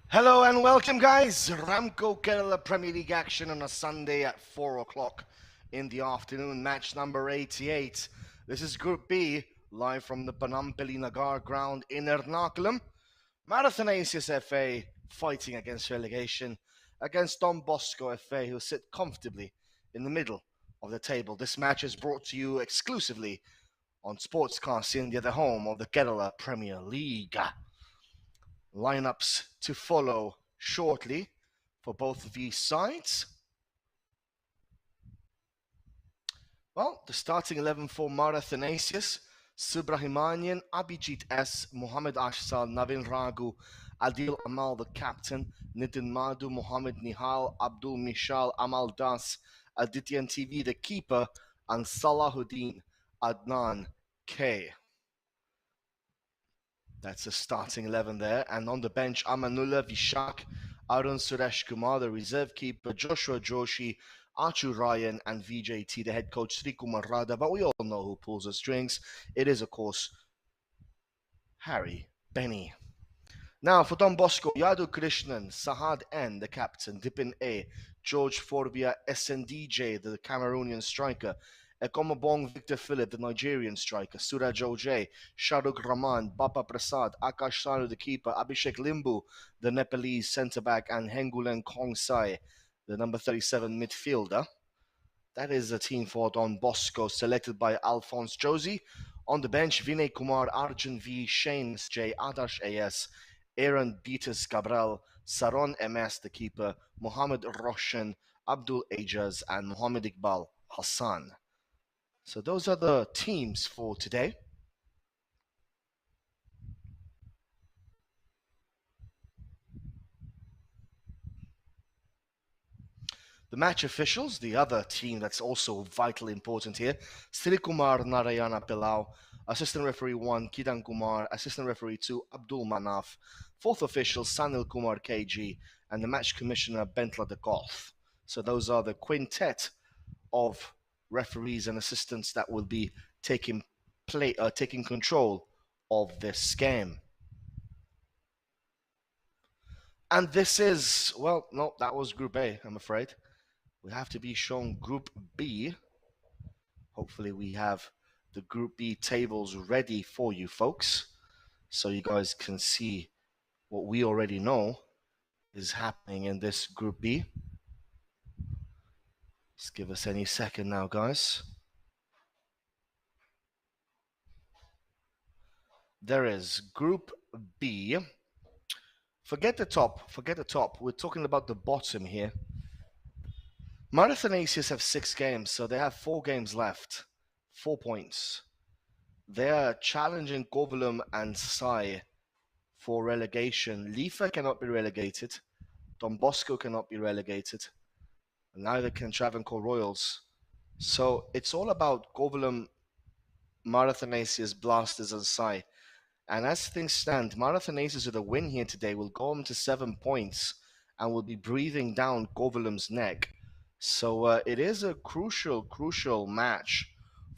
Hello and welcome, guys. RAMCO Kerala Premier League action on a Sunday at 4 o'clock in the afternoon. Match number 88. This is Group B, live from the Panampally Nagar ground in Ernakulam. ATHANASIUS FA fighting against relegation against Don Bosco FA, who sit comfortably in the middle of the table. This match is brought to you exclusively on Sportscast India, the home of the Kerala Premier League. Lineups to follow shortly for both of these sides. Well, the starting 11 for ATHANASIUS: Subrahimanian, Abhijit S, Mohammad Ashsal, Navin Raghu, Adil Amal, the captain, Nitin Madhu, Mohammad Nihal, Abdul Mishal, Amal Das, Adityan TV, the keeper, and Salahuddin Adnan K. That's the starting 11 there. And on the bench, Amanullah Vishak, Arun Suresh Kumar, the reserve keeper, Joshua Joshi, Achu Ryan, and VJT, the head coach, Sri Kumar Radha. But we all know who pulls the strings. It is, of course, Harry Benny. Now for Don Bosco, Yadu Krishnan, Sahad N, the captain, Dipin A, George Forbia, SNDJ, the Cameroonian striker, Ekomobong Victor Philip, the Nigerian striker, Suraj Oj, Shahrukh Rahman, Bapa Prasad, Akash Sanu, the keeper, Abhishek Limbu, the Nepalese centre-back, and Hengulen Kongsai, the number 37 midfielder. That is the team for Don Bosco, selected by Alphonse Josie. On the bench, Vinay Kumar, Arjun V, Shane J, Adarsh AS, Aaron Beatus Cabral, Saron MS, the keeper, Mohammed Roshan, Abdul Ajaz, and Mohammed Iqbal Hassan. So those are the teams for today. The match officials, the other team that's also vitally important here: Sri Kumar Narayana Pilau, Assistant Referee 1, Kidan Kumar, Assistant Referee 2, Abdul Manaf, fourth official, Sanil Kumar KG, and the match commissioner, Bentla de Golf. So those are the quintet of referees and assistants that will be taking control of this game. And this is, well, no, that was Group A, I'm afraid. We have to be shown Group B. Hopefully we have the Group B tables ready for you folks, so you guys can see what we already know is happening in this Group B. Just give us any second now, guys. There is Group B. Forget the top. We're talking about the bottom here. ATHANASIUS have 6 games, so they have 4 games left. 4 points. They are challenging Kovalam and Sai for relegation. Lifa cannot be relegated. Don Bosco cannot be relegated. Neither can Travancore Royals. So it's all about Kovalam, ATHANASIUS, Blasters, and Sai. And as things stand, ATHANASIUS with a win here today will go on to 7 points and will be breathing down Kovalam's neck. So it is a crucial match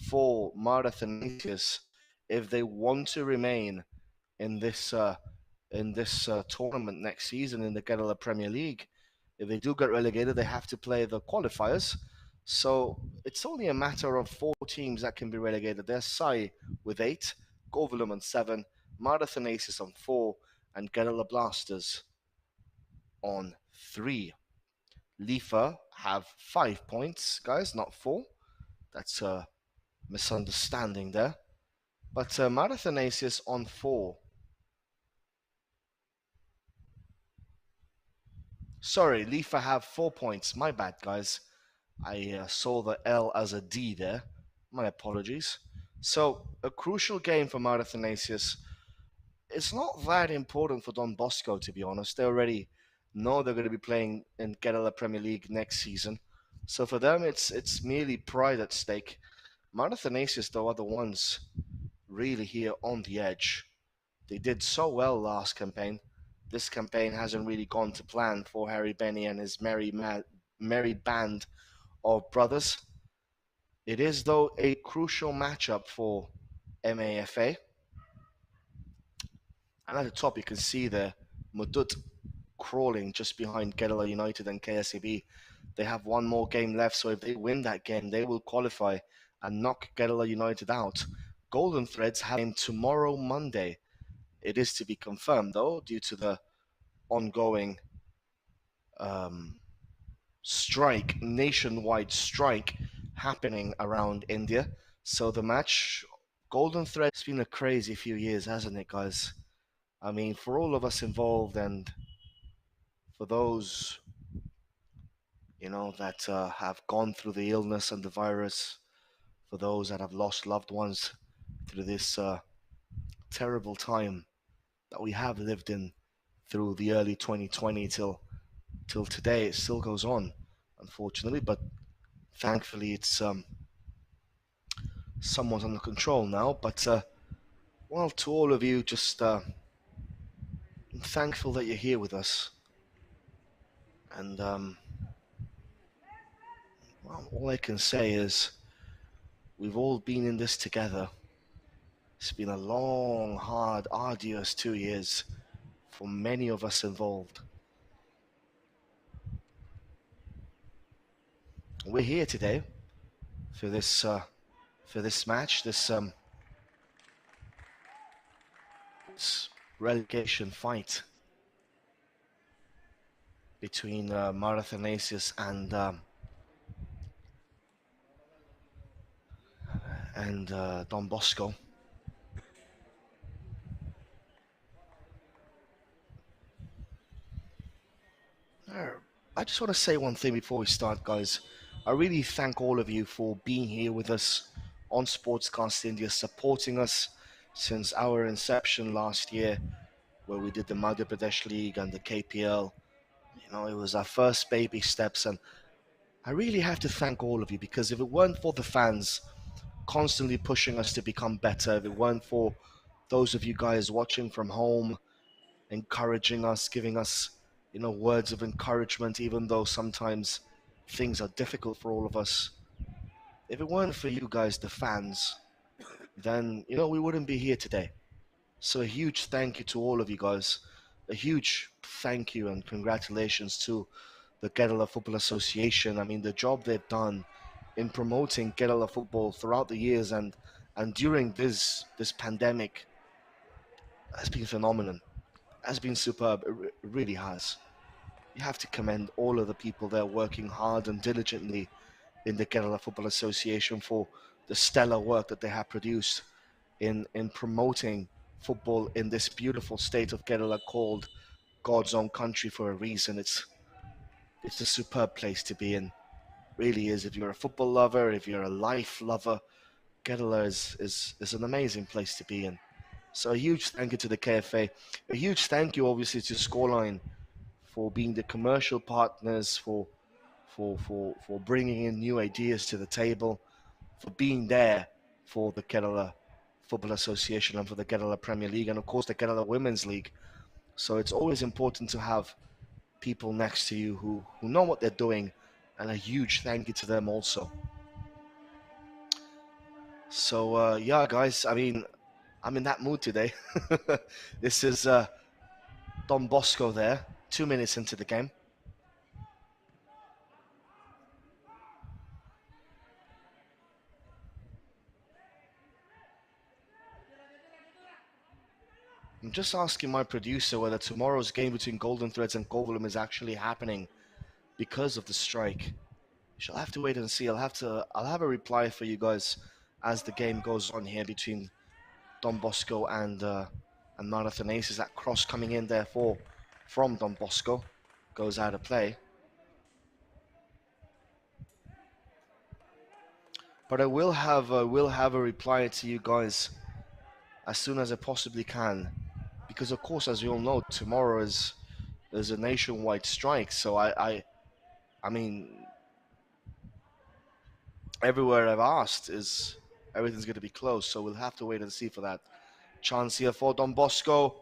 for ATHANASIUS if they want to remain in this tournament next season in the Kerala Premier League. If they do get relegated, they have to play the qualifiers. So it's only a matter of 4 teams that can be relegated. There's Sai with 8, Kovalam on 7, ATHANASIUS on 4, and Kerala Blasters on 3. Lifa have 5 points, guys, not 4. That's a misunderstanding there. But ATHANASIUS on 4. Sorry, Lifa have 4 points. My bad, guys. I saw the L as a D there. My apologies. So, a crucial game for ATHANASIUS. It's not that important for Don Bosco, to be honest. They already know they're going to be playing in Kerala Premier League next season. So for them, it's merely pride at stake. ATHANASIUS, though, are the ones really here on the edge. They did so well last campaign. This campaign hasn't really gone to plan for Harry Benny and his merry band of brothers. It is, though, a crucial matchup for MAFA. And at the top, you can see there, Mudut crawling just behind Kerala United and KSEB. They have one more game left, so if they win that game, they will qualify and knock Kerala United out. Golden Threads have a game tomorrow, Monday. It is to be confirmed, though, due to the ongoing um, nationwide strike happening around India. So the match, Golden Thread, it's been a crazy few years, hasn't it, guys? I mean, for all of us involved and for those, that have gone through the illness and the virus, for those that have lost loved ones through this terrible time that we have lived in through the early 2020 till today, it still goes on, unfortunately, but thankfully it's somewhat under control now. But well, to all of you, just I'm thankful that you're here with us, and well, all I can say is we've all been in this together. It's been a long, hard, arduous 2 years for many of us involved. We're here today for this match, this relegation fight between ATHANASIUS and Don Bosco. I just want to say one thing before we start, guys. I really thank all of you for being here with us on Sportscast India, supporting us since our inception last year, where we did the Madhya Pradesh League and the KPL. It was our first baby steps, and I really have to thank all of you, because if it weren't for the fans constantly pushing us to become better, if it weren't for those of you guys watching from home, encouraging us, giving us, words of encouragement, even though sometimes things are difficult for all of us. If it weren't for you guys, the fans, then, we wouldn't be here today. So a huge thank you to all of you guys. A huge thank you and congratulations to the Kerala Football Association. I mean, the job they've done in promoting Kerala football throughout the years and during this pandemic has been phenomenal. Has been superb. It really has. You have to commend all of the people there working hard and diligently in the Kerala Football Association for the stellar work that they have produced in promoting football in this beautiful state of Kerala called God's own country for a reason. It's a superb place to be in. Really is. If you're a football lover, if you're a life lover, Kerala is an amazing place to be in. So a huge thank you to the KFA. A huge thank you, obviously, to Scoreline for being the commercial partners, for bringing in new ideas to the table, for being there for the Kerala Football Association and for the Kerala Premier League, and of course the Kerala Women's League. So it's always important to have people next to you who know what they're doing, and a huge thank you to them also. So yeah, guys, I mean, I'm in that mood today. This is Don Bosco there, 2 minutes into the game. I'm just asking my producer whether tomorrow's game between Golden Threads and Kovalum is actually happening because of the strike. She'll have to wait and see. I'll have a reply for you guys as the game goes on here between Don Bosco and Marathon Aces. That cross coming in therefore from Don Bosco goes out of play. But I will have a reply to you guys as soon as I possibly can, because of course, as you all know, tomorrow there's a nationwide strike. So I mean, everywhere I've asked is everything's going to be closed. So we'll have to wait and see for that. Chance here for Don Bosco.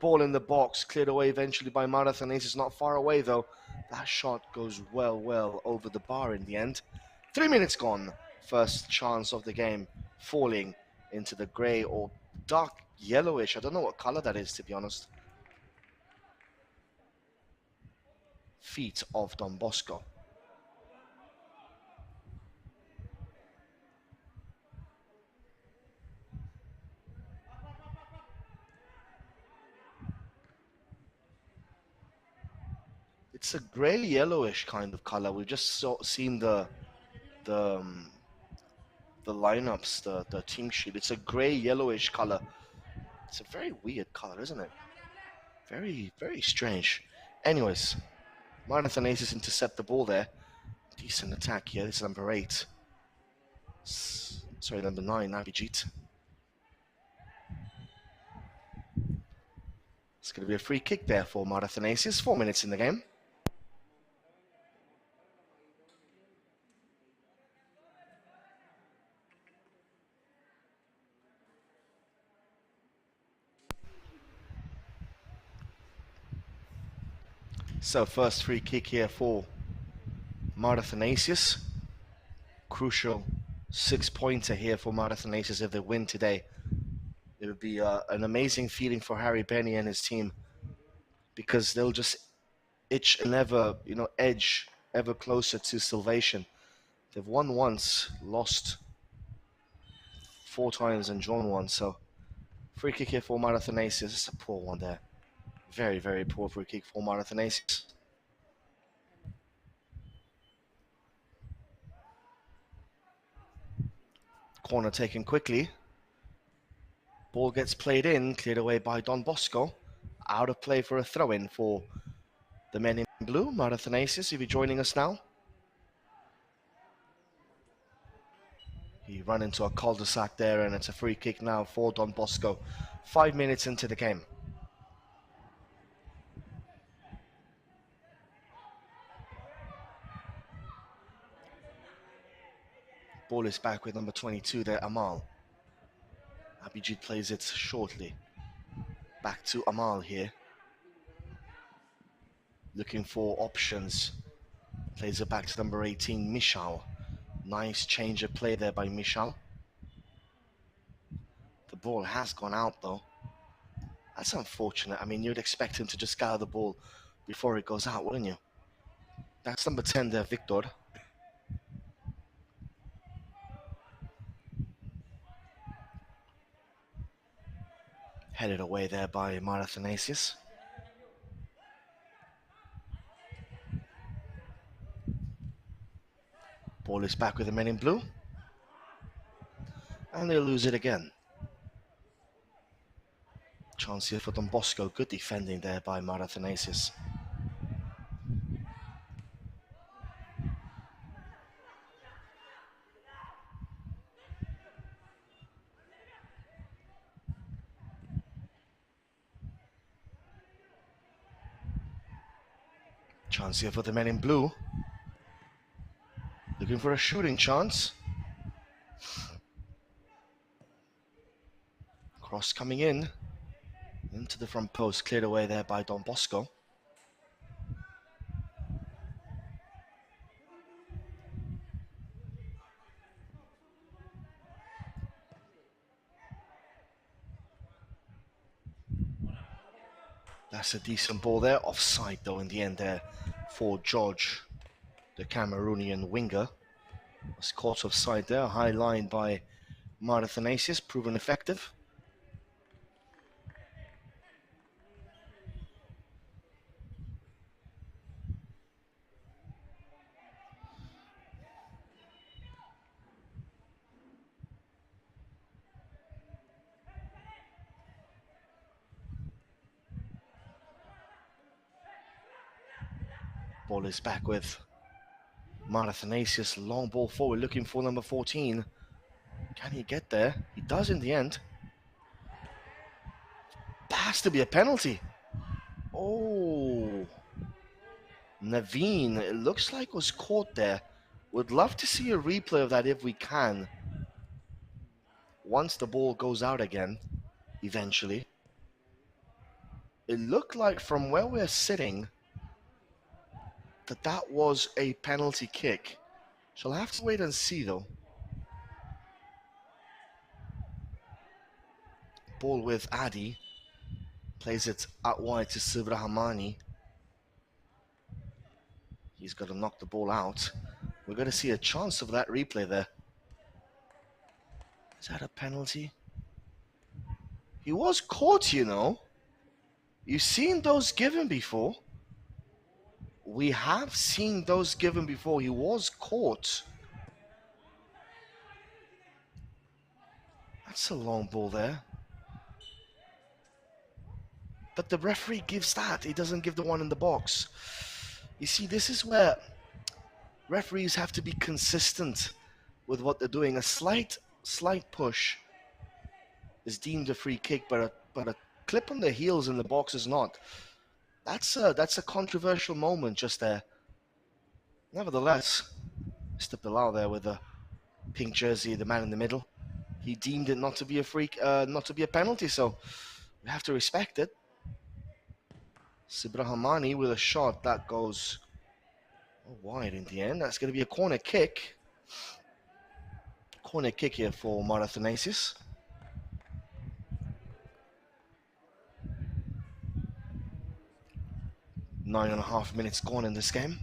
Ball in the box, cleared away eventually by Marathon Ace. It's not far away though. That shot goes well over the bar in the end. 3 minutes gone. First chance of the game falling into the grey or dark yellowish. I don't know what color that is, to be honest. feet of Don Bosco. It's a grey yellowish kind of color. We've just seen the um, the lineups, the team sheet. It's a grey yellowish color. It's a very weird color, isn't it? Very, very strange. Anyways, ATHANASIUS intercept the ball there. Decent attack here. This is number 8. Sorry, number 9, Abhijit. It's going to be a free kick there for ATHANASIUS. 4 minutes in the game. So first free kick here for ATHANASIUS. Crucial 6-pointer here for ATHANASIUS if they win today. It would be an amazing feeling for Harry Benny and his team, because they'll just itch and edge ever closer to salvation. They've won once, lost 4 times and drawn once. So free kick here for ATHANASIUS. It's a poor one there. Very, very poor free kick for ATHANASIUS. Corner taken quickly. Ball gets played in, cleared away by Don Bosco. Out of play for a throw-in for the men in blue. ATHANASIUS, if you're joining us now. He ran into a cul-de-sac there, and it's a free kick now for Don Bosco. 5 minutes into the game. Ball is back with number 22 there, Amal. Abhijit plays it shortly. Back to Amal here. Looking for options. Plays it back to number 18, Michal. Nice change of play there by Michal. The ball has gone out though. That's unfortunate. I mean, you'd expect him to just gather the ball before it goes out, wouldn't you? That's number 10 there, Victor. Headed away there by ATHANASIUS. Ball is back with the men in blue. And they'll lose it again. Chance here for Don Bosco. Good defending there by ATHANASIUS. Chance here for the men in blue. Looking for a shooting chance. Cross coming in. Into the front post. Cleared away there by Don Bosco. That's a decent ball there. Offside though in the end there for George, the Cameroonian winger. Was caught offside there. High line by ATHANASIUS, proven effective. Ball is back with ATHANASIUS. Long ball forward, looking for number 14. Can he get there? He does in the end. That has to be a penalty. Oh, Naveen, it looks like was caught there. Would love to see a replay of that if we can. Once the ball goes out again, eventually. It looked like from where we're sitting that was a penalty kick. Shall have to wait and see though. Ball with Adi. Plays it out wide to Sivrahmani. He's got to knock the ball out. We're going to see a chance of that replay there. Is that a penalty? He was caught, you know. You've seen those given before. We have seen those given before. He was caught. That's a long ball there. But the referee gives that. He doesn't give the one in the box. You see, this is where referees have to be consistent with what they're doing. A slight push is deemed a free kick, but a clip on the heels in the box is not. That's a controversial moment just there. Nevertheless, Mr. Bilal there with the pink jersey, the man in the middle, he deemed it not to be a penalty, so we have to respect it. Sibrahamani with a shot that goes wide in the end. That's going to be a corner kick. Corner kick here for ATHANASIUS. 9.5 minutes gone in this game.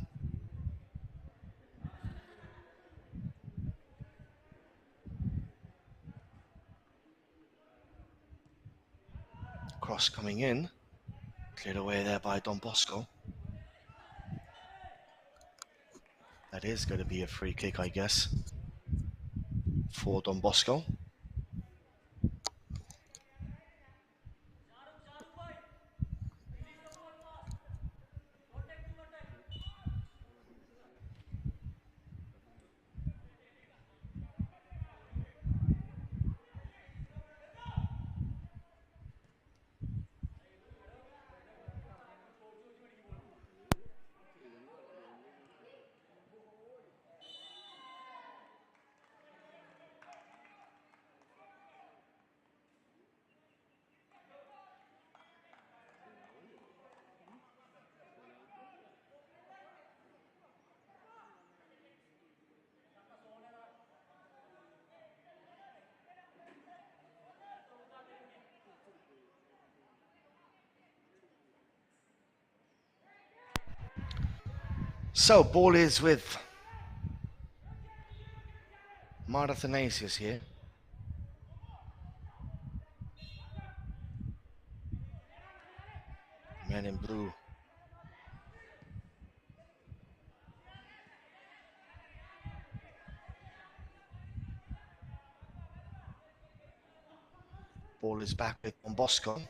Cross coming in. Cleared away there by Don Bosco. That is going to be a free kick, I guess, for Don Bosco. So, ball is with ATHANASIUS here. Man in blue. Ball is back with Don Bosco.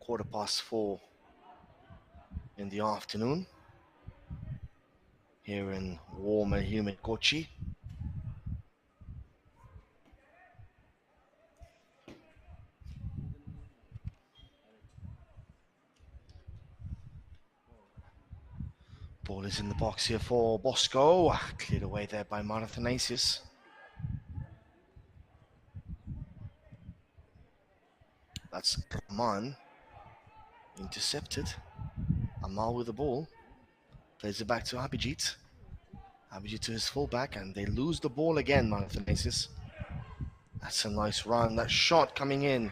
(4:15) in the afternoon here in warm and humid Kochi. Ball is in the box here for Bosco. Cleared away there by ATHANASIUS. That's Aman. Intercepted. Amal with the ball. Plays it back to Abhijit. Abhijit to his fullback, and they lose the ball again, ATHANASIUS. That's a nice run. That shot coming in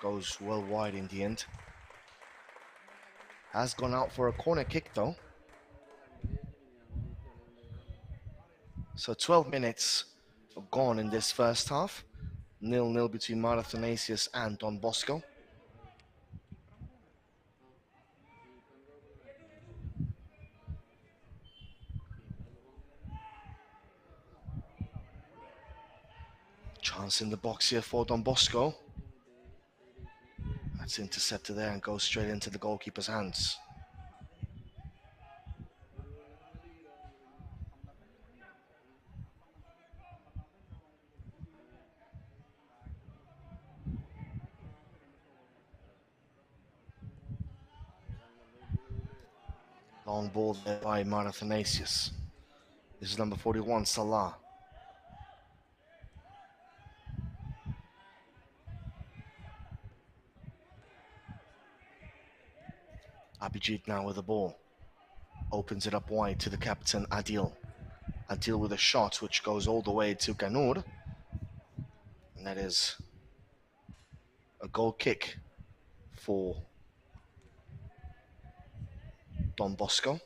goes well wide in the end. Has gone out for a corner kick though. So 12 minutes gone in this first half. 0-0 between ATHANASIUS and Don Bosco. Chance in the box here for Don Bosco. That's intercepted there and goes straight into the goalkeeper's hands. Long ball there by ATHANASIUS. This is number 41, Salah. Abhijit now with the ball. Opens it up wide to the captain, Adil. Adil with a shot which goes all the way to Kanur. And that is A goal kick for Don Bosco.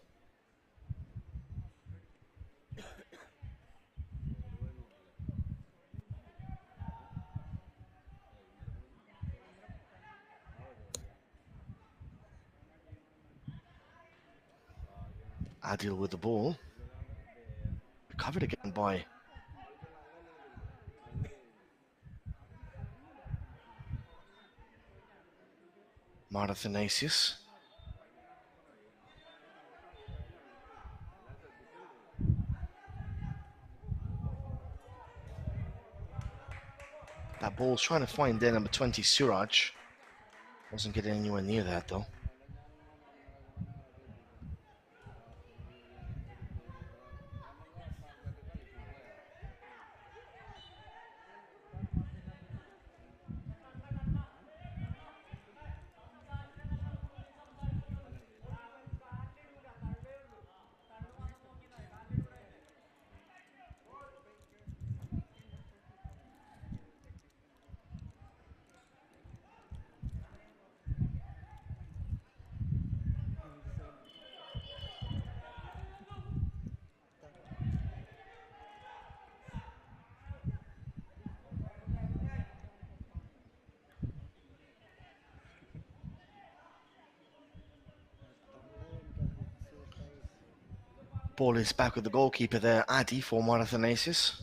Adil with the ball. Recovered again by ATHANASIUS. That ball's trying to find their number 20, Suraj. Wasn't getting anywhere near that though. Ball is back with the goalkeeper there, Adi for ATHANASIUS.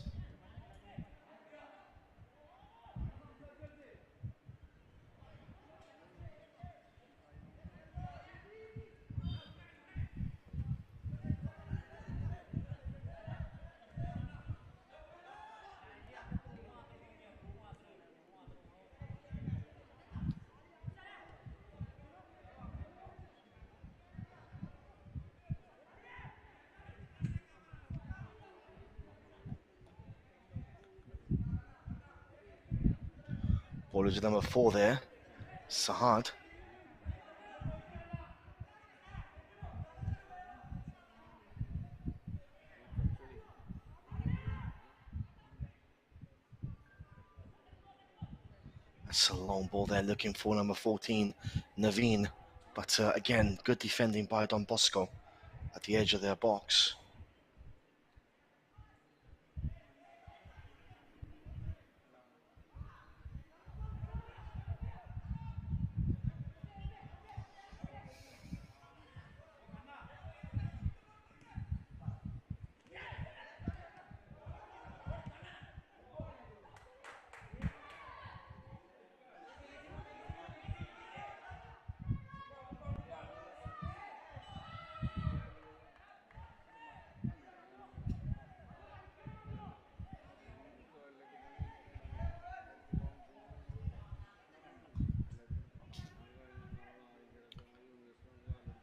Ball is with number 4 there, Sahad. That's a long ball there looking for number 14, Naveen. But again, good defending by Don Bosco at the edge of their box.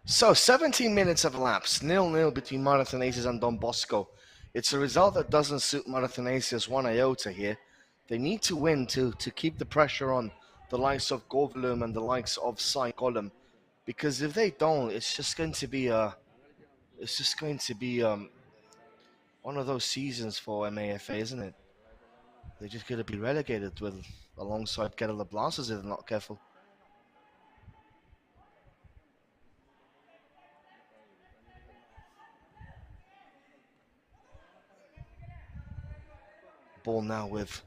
So 17 minutes have elapsed, 0-0 between ATHANASIUS and Don Bosco. It's a result that doesn't suit ATHANASIUS one iota here. They need to win to keep the pressure on the likes of Govlum and the likes of Sai Golem, because if they don't, it's just going to be one of those seasons for MAFA, isn't it? They're just going to be relegated with alongside Kerala Blasters if they're not careful. Ball now with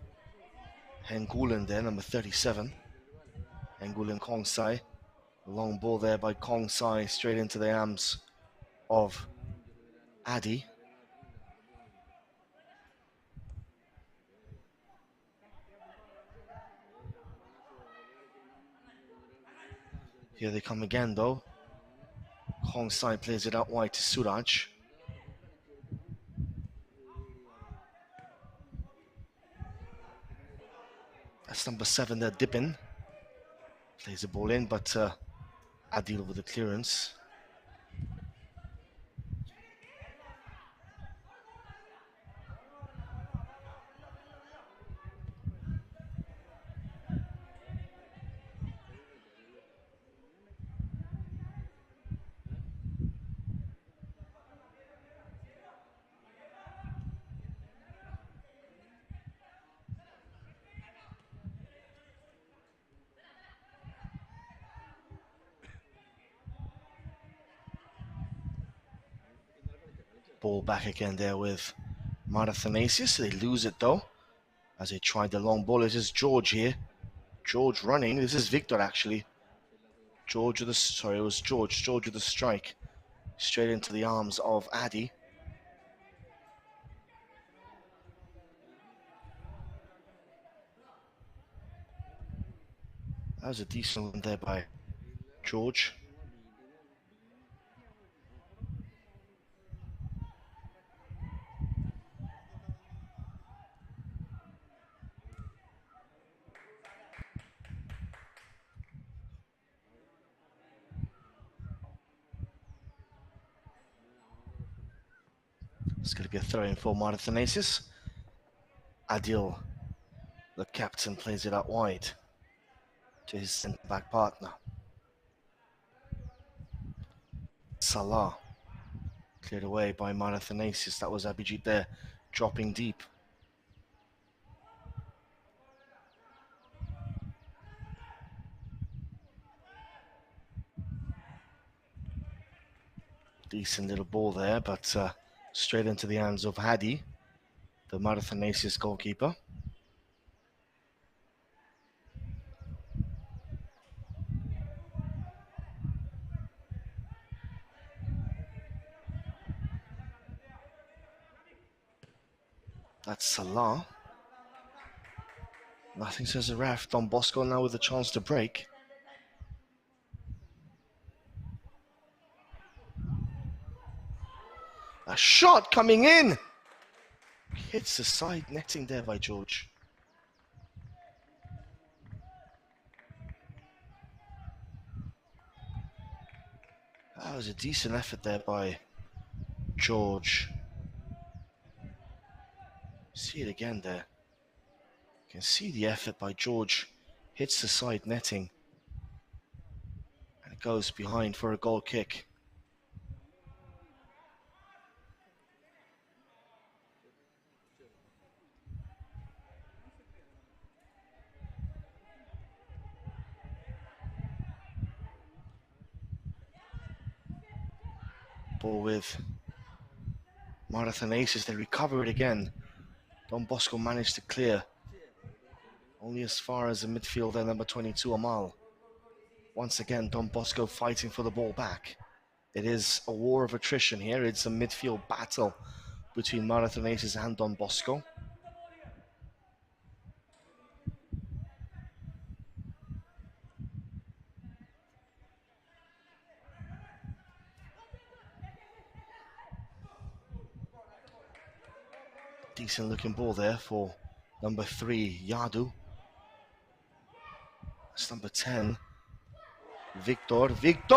Hengulen there, number 37. Hengulen Kongsai. Long ball there by Kongsai, straight into the arms of Adi. Here they come again though. Kongsai plays it out wide to Suraj. That's number 7 there, Dippin. Plays the ball in, but Adil with the clearance. Ball back again there with ATHANASIUS. They lose it though, as they tried the long ball. This is George here. George running. This is Victor actually. George with the, sorry, it was George. George with the strike. Straight into the arms of Addy. That was a decent one there by George. It's going to be a throw in for ATHANASIUS. Adil, the captain, plays it out wide to his centre-back partner. Salah, cleared away by ATHANASIUS. That was Abhijit there, dropping deep. Decent little ball there, but straight into the hands of Hadi, the ATHANASIUS goalkeeper. That's Salah. Nothing says a ref. Don Bosco now with a chance to break. A shot coming in. Hits the side netting there by George. That was a decent effort there by George. See it again there. You can see the effort by George. Hits the side netting. And it goes behind for a goal kick. Ball with ATHANASIUS. They recover it again. Don Bosco managed to clear. Only as far as the midfielder, number 22, Amal. Once again, Don Bosco fighting for the ball back. It is a war of attrition here. It's a midfield battle between ATHANASIUS and Don Bosco. Decent looking ball there for number 3, Yadu. That's number 10, Victor. Victor!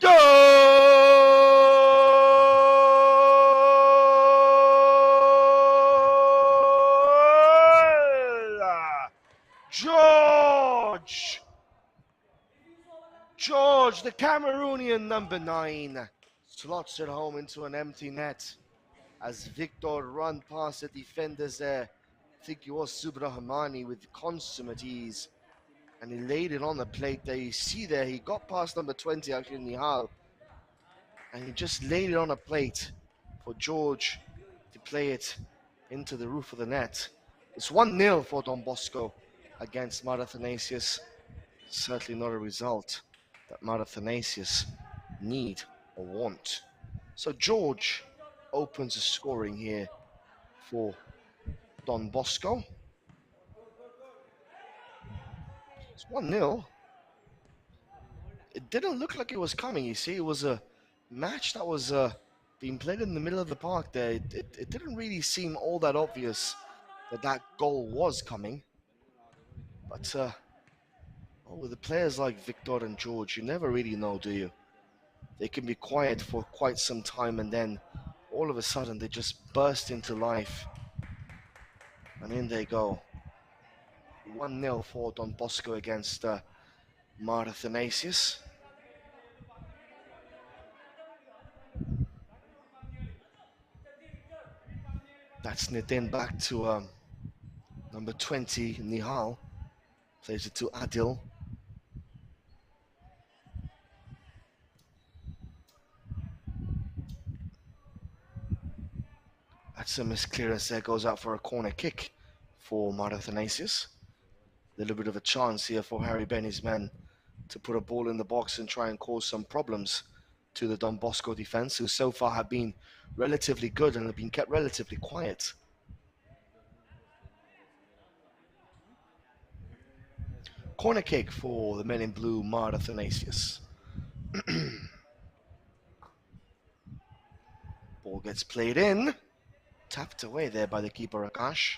Goal! George, the Cameroonian number 9, slots it home into an empty net as Victor run past the defenders there. I think it was Subrahmani with consummate ease, and he laid it on the plate there. You see there, he got past number 20, actually, Nihal, and he just laid it on a plate for George to play it into the roof of the net. It's 1-0 for Don Bosco against ATHANASIUS. Certainly not a result that ATHANASIUS need or want. So George opens the scoring here for Don Bosco. It's 1-0. It didn't look like it was coming, you see. It was a match that was being played in the middle of the park there. It didn't really seem all that obvious that that goal was coming. But with the players like Victor and George, you never really know, do you? They can be quiet for quite some time, and then all of a sudden they just burst into life. And in they go. 1-0 for Don Bosco against ATHANASIUS. That's Nitin back to number 20, Nihal. Plays it to Adil. That's a misclearance there, goes out for a corner kick for ATHANASIUS. A little bit of a chance here for Harry Benny's men to put a ball in the box and try and cause some problems to the Don Bosco defense, who so far have been relatively good and have been kept relatively quiet. Corner kick for the men in blue, ATHANASIUS. Ball gets played in. Tapped away there by the keeper, Akash.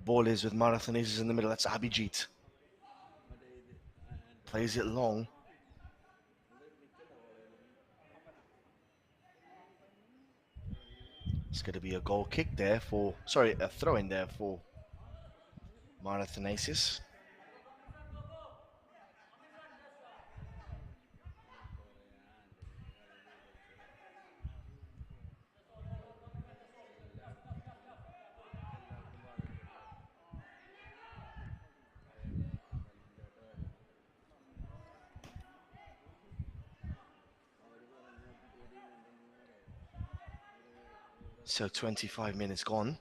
Ball is with ATHANASIUS in the middle. That's Abhijit. Plays it long. It's going to be a goal kick there for, sorry, a throw in there for ATHANASIUS. So 25 minutes gone.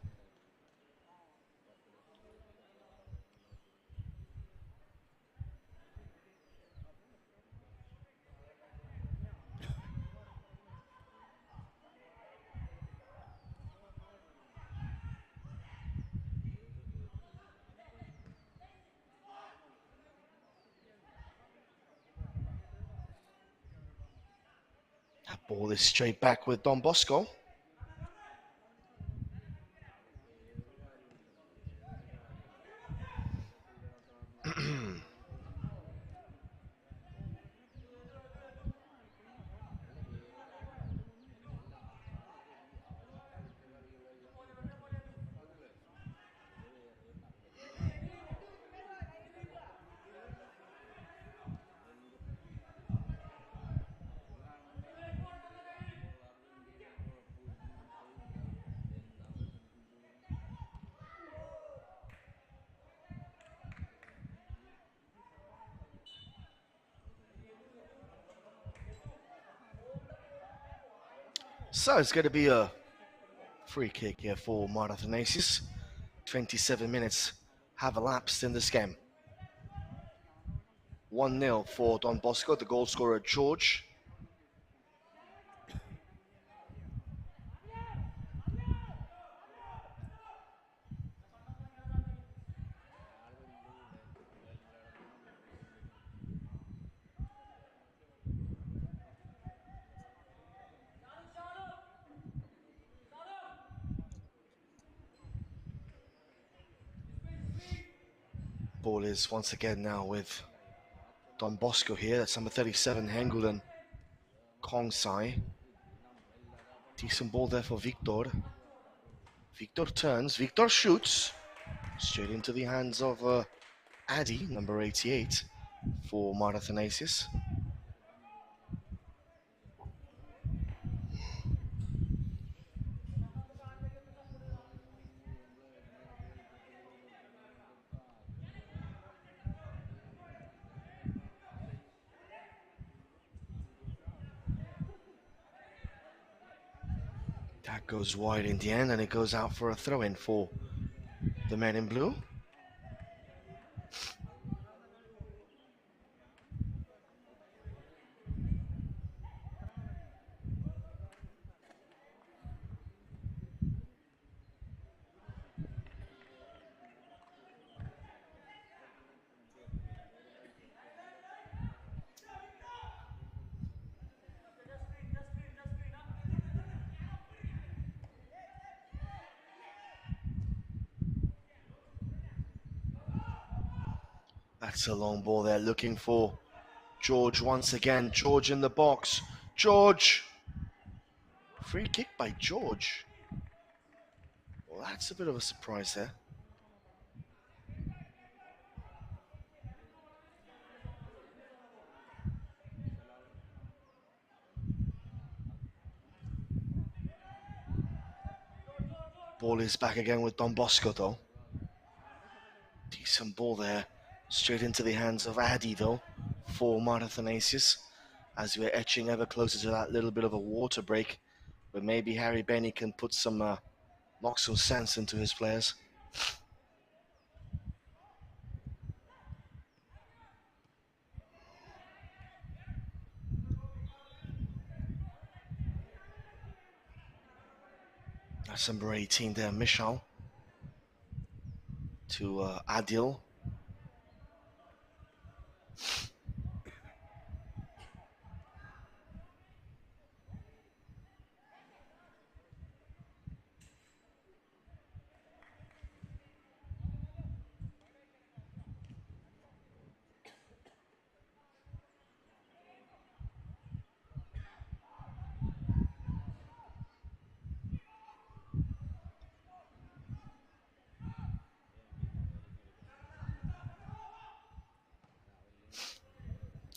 That ball is straight back with Don Bosco. So it's going to be a free kick here for ATHANASIUS. 27 minutes have elapsed in this game. 1-0 for Don Bosco, the goal scorer George. Ball is once again now with Don Bosco here. That's number 37, Hengulen Kongsai. Decent ball there for Victor. Victor turns, Victor shoots. Straight into the hands of Addy, number 88, for ATHANASIUS. That goes wide in the end, and it goes out for a throw-in for the men in blue. That's a long ball there, looking for George once again. George in the box. George! Free kick by George. Well, that's a bit of a surprise there. Ball is back again with Don Bosco though. Decent ball there. Straight into the hands of Addy though for ATHANASIUS, as we're etching ever closer to that little bit of a water break where maybe Harry Benny can put some knock some sense into his players. That's number 18 there, Michal to Adil.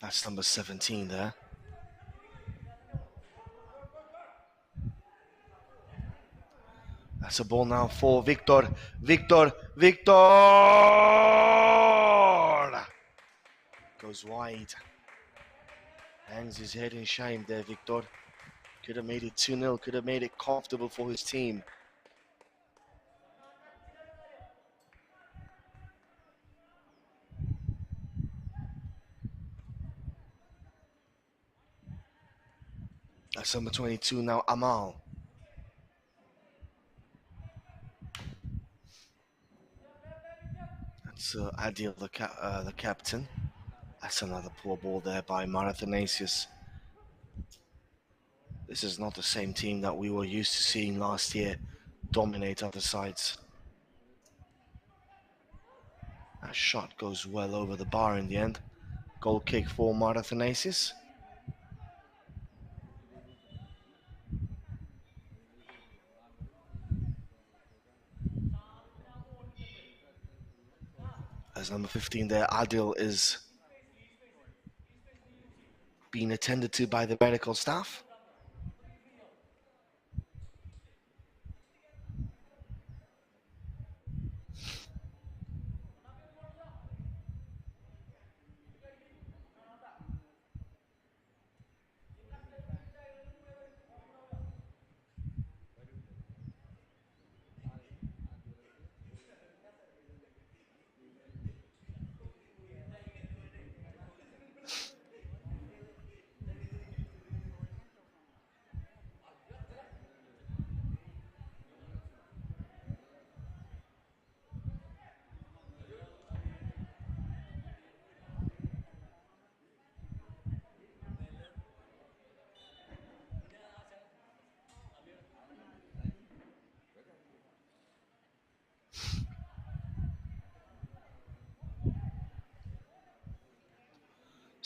That's number 17 there. That's a ball now for Victor. Victor! Goes wide. Hangs his head in shame there, Victor. Could have made it 2-0, could have made it comfortable for his team. That's number 22 now, Amal. That's Adil, the captain. That's another poor ball there by ATHANASIUS. This is not the same team that we were used to seeing last year dominate other sides. That shot goes well over the bar in the end. Goal kick for ATHANASIUS. As number 15 there, Adil, is being attended to by the medical staff.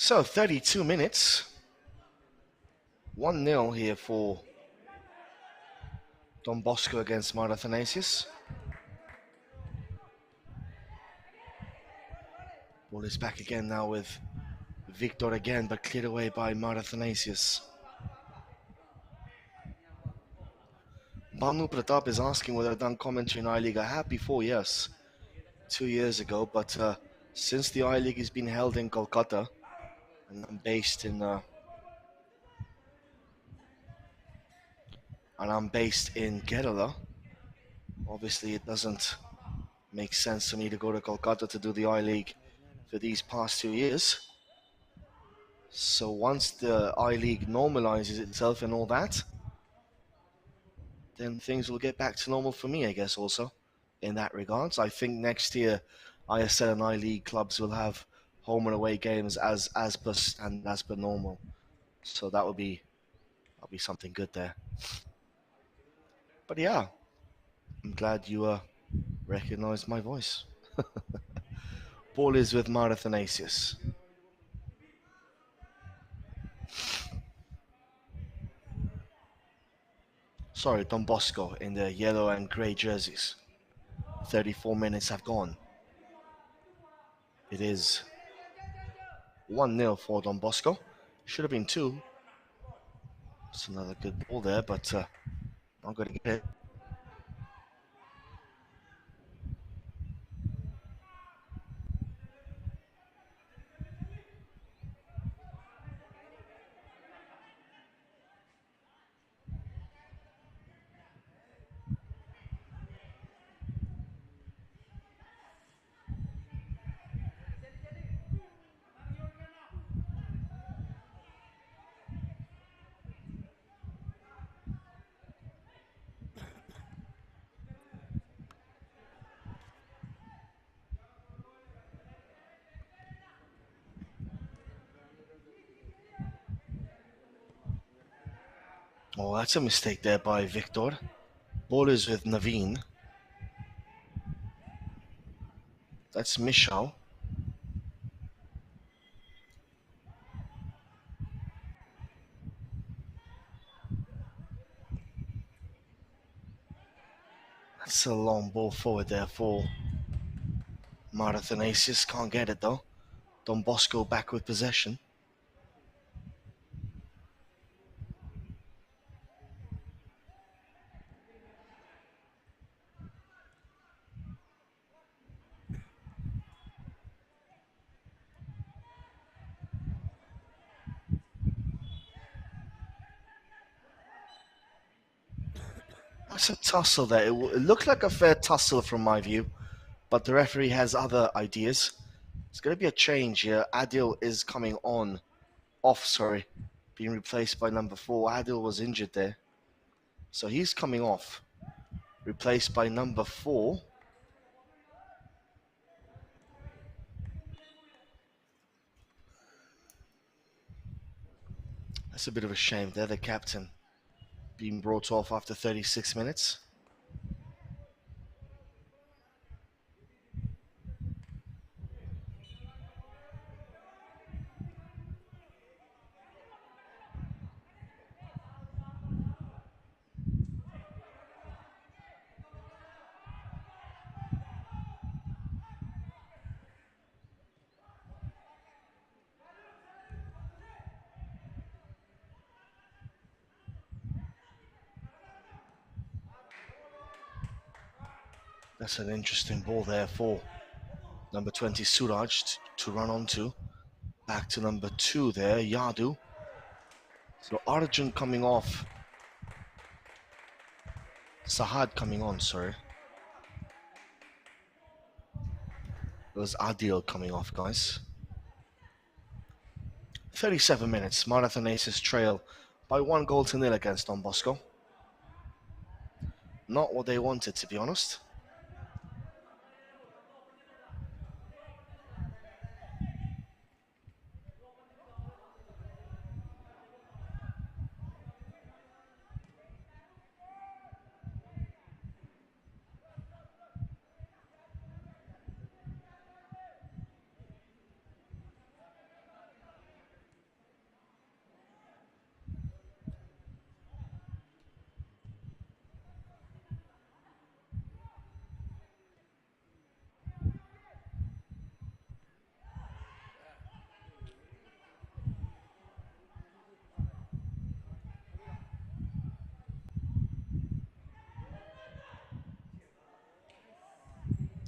So 32 minutes. 1-0 here for Don Bosco against ATHANASIUS. Ball is back again now with Victor again, but cleared away by ATHANASIUS. Banu Pratap is asking whether I've done commentary in I-League. I have before, yes, 2 years ago, but since the I-League has been held in Kolkata, and I'm based in Kerala, obviously it doesn't make sense for me to go to Kolkata to do the I-League for these past 2 years. So once the I-League normalizes itself and all that, then things will get back to normal for me, I guess, also, in that regards. I think next year, ISL and I-League clubs will have home and away games as per and as per normal. So that'll be something good there. But yeah, I'm glad you recognized my voice. Ball is with ATHANASIUS. Sorry, Don Bosco in the yellow and grey jerseys. 34 minutes have gone. It is 1-0 for Don Bosco. Should have been 2. It's another good ball there, but not going to get it. Oh, that's a mistake there by Victor. Ball is with Naveen. That's Michal. That's a long ball forward there for ATHANASIUS. Can't get it though. Don Bosco back with possession. That's a tussle there. It looked like a fair tussle from my view, but the referee has other ideas. It's going to be a change here. Adil is coming off, being replaced by number 4. Adil was injured there, so he's coming off, replaced by number 4. That's a bit of a shame there, the captain being brought off after 36 minutes. That's an interesting ball there for number 20, Suraj, to run onto. Back to number 2 there, Yadu. So Arjun coming off. Sahad coming on, sorry. It was Adil coming off, guys. 37 minutes. ATHANASIUS trail by 1-0 against Don Bosco. Not what they wanted, to be honest.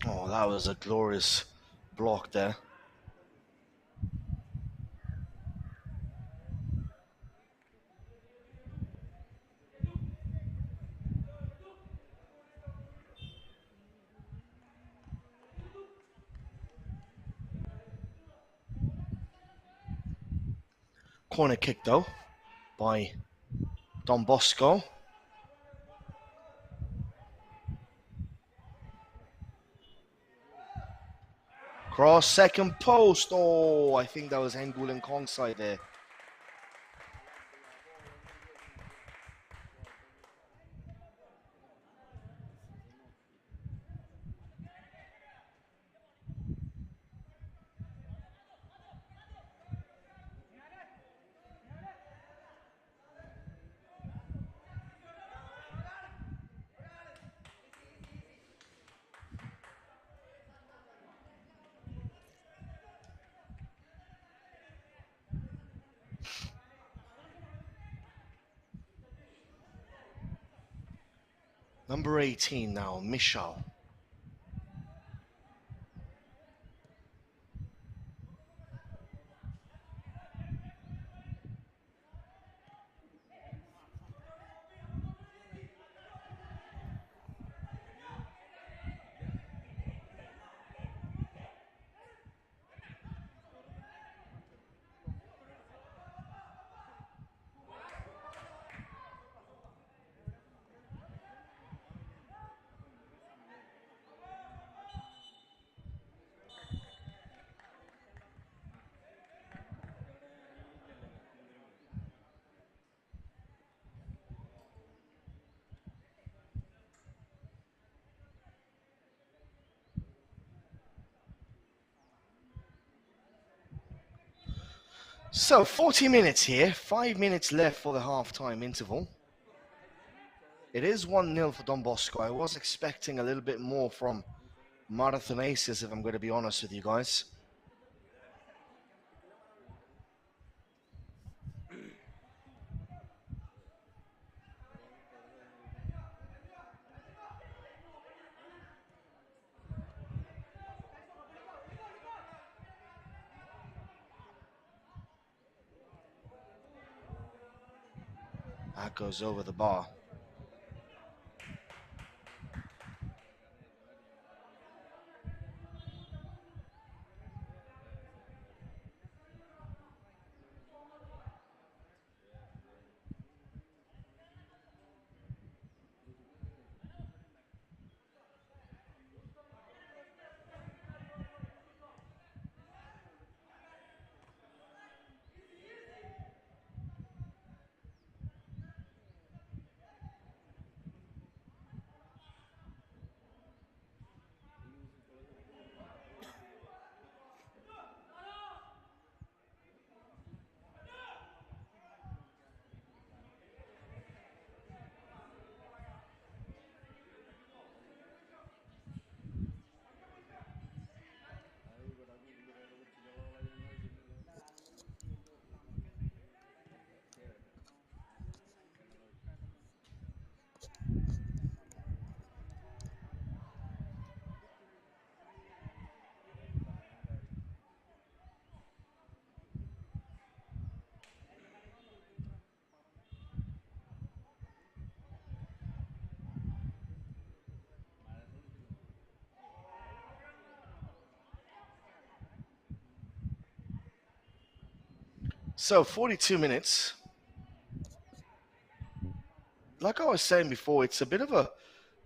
Oh, that was a glorious block there. Corner kick though by Don Bosco. Cross, second post. Oh, I think that was Hengul and Kong side there. Number 18 now, Michal. So 40 minutes here, 5 minutes left for the half-time interval. It is 1-0 for Don Bosco. I was expecting a little bit more from ATHANASIUS, if I'm going to be honest with you guys. That goes over the bar. So 42 minutes. Like I was saying before, it's a bit of a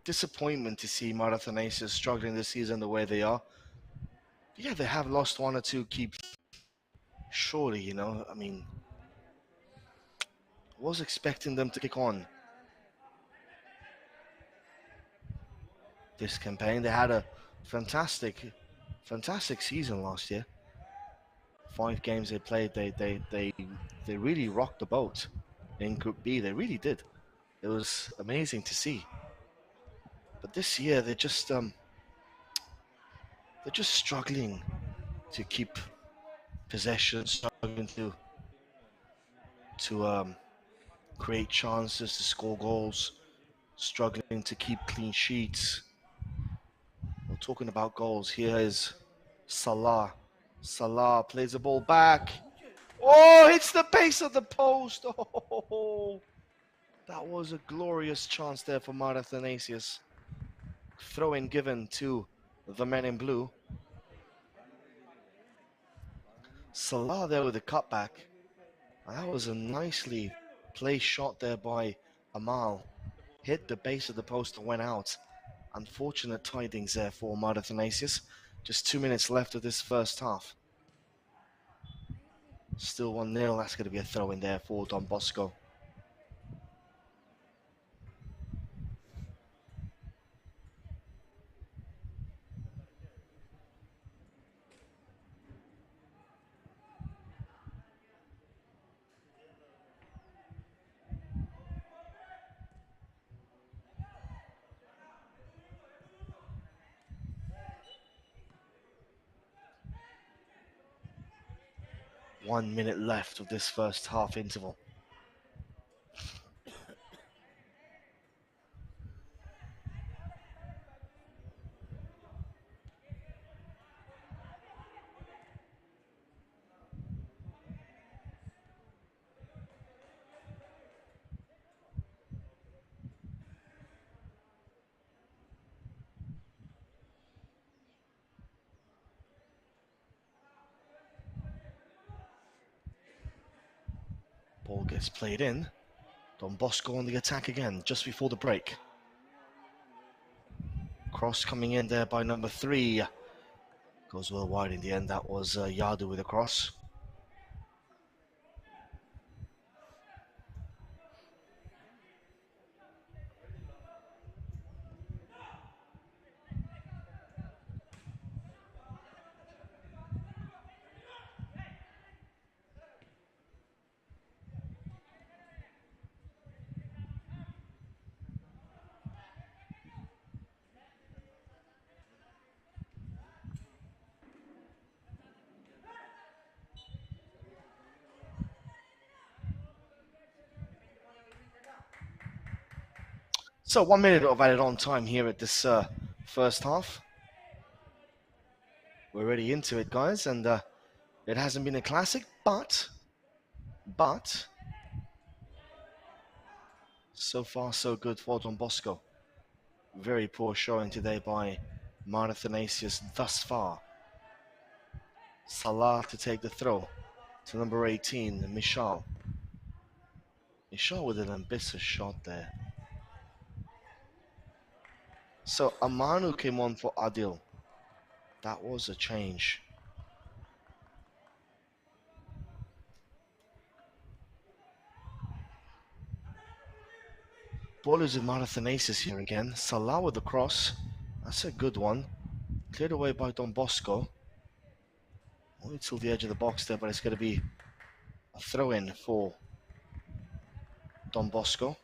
disappointment to see ATHANASIUS struggling this season the way they are. Yeah, they have lost one or two key. Surely, you know, I mean, I was expecting them to kick on this campaign. They had a fantastic season last year. 5 games they played, they really rocked the boat in Group B. They really did. It was amazing to see. But this year they're just struggling to keep possession, struggling to create chances to score goals, struggling to keep clean sheets. We're talking about goals. Here is Salah. Salah plays the ball back. Oh, hits the base of the post. Oh, that was a glorious chance there for ATHANASIUS. Throw-in given to the men in blue. Salah there with a cutback. That was a nicely placed shot there by Amal. Hit the base of the post and went out. Unfortunate tidings there for ATHANASIUS. Just 2 minutes left of this first half. Still 1-0. That's going to be a throw in there for Don Bosco. One minute left of this first half interval. Ball gets played in. Don Bosco on the attack again, just before the break. Cross coming in there by number 3. Goes well wide in the end. That was Yadu with a cross. So 1 minute of added on time here at this first half. We're already into it, guys, and it hasn't been a classic, but so far so good for Don Bosco. Very poor showing today by ATHANASIUS thus far. Salah to take the throw to number 18, Michal. Michal with an ambitious shot there. So Amanu came on for Adil. That was a change. Ball is with ATHANASIUS here again. Salah with the cross. That's a good one. Cleared away by Don Bosco. Only till the edge of the box there, but it's going to be a throw-in for Don Bosco.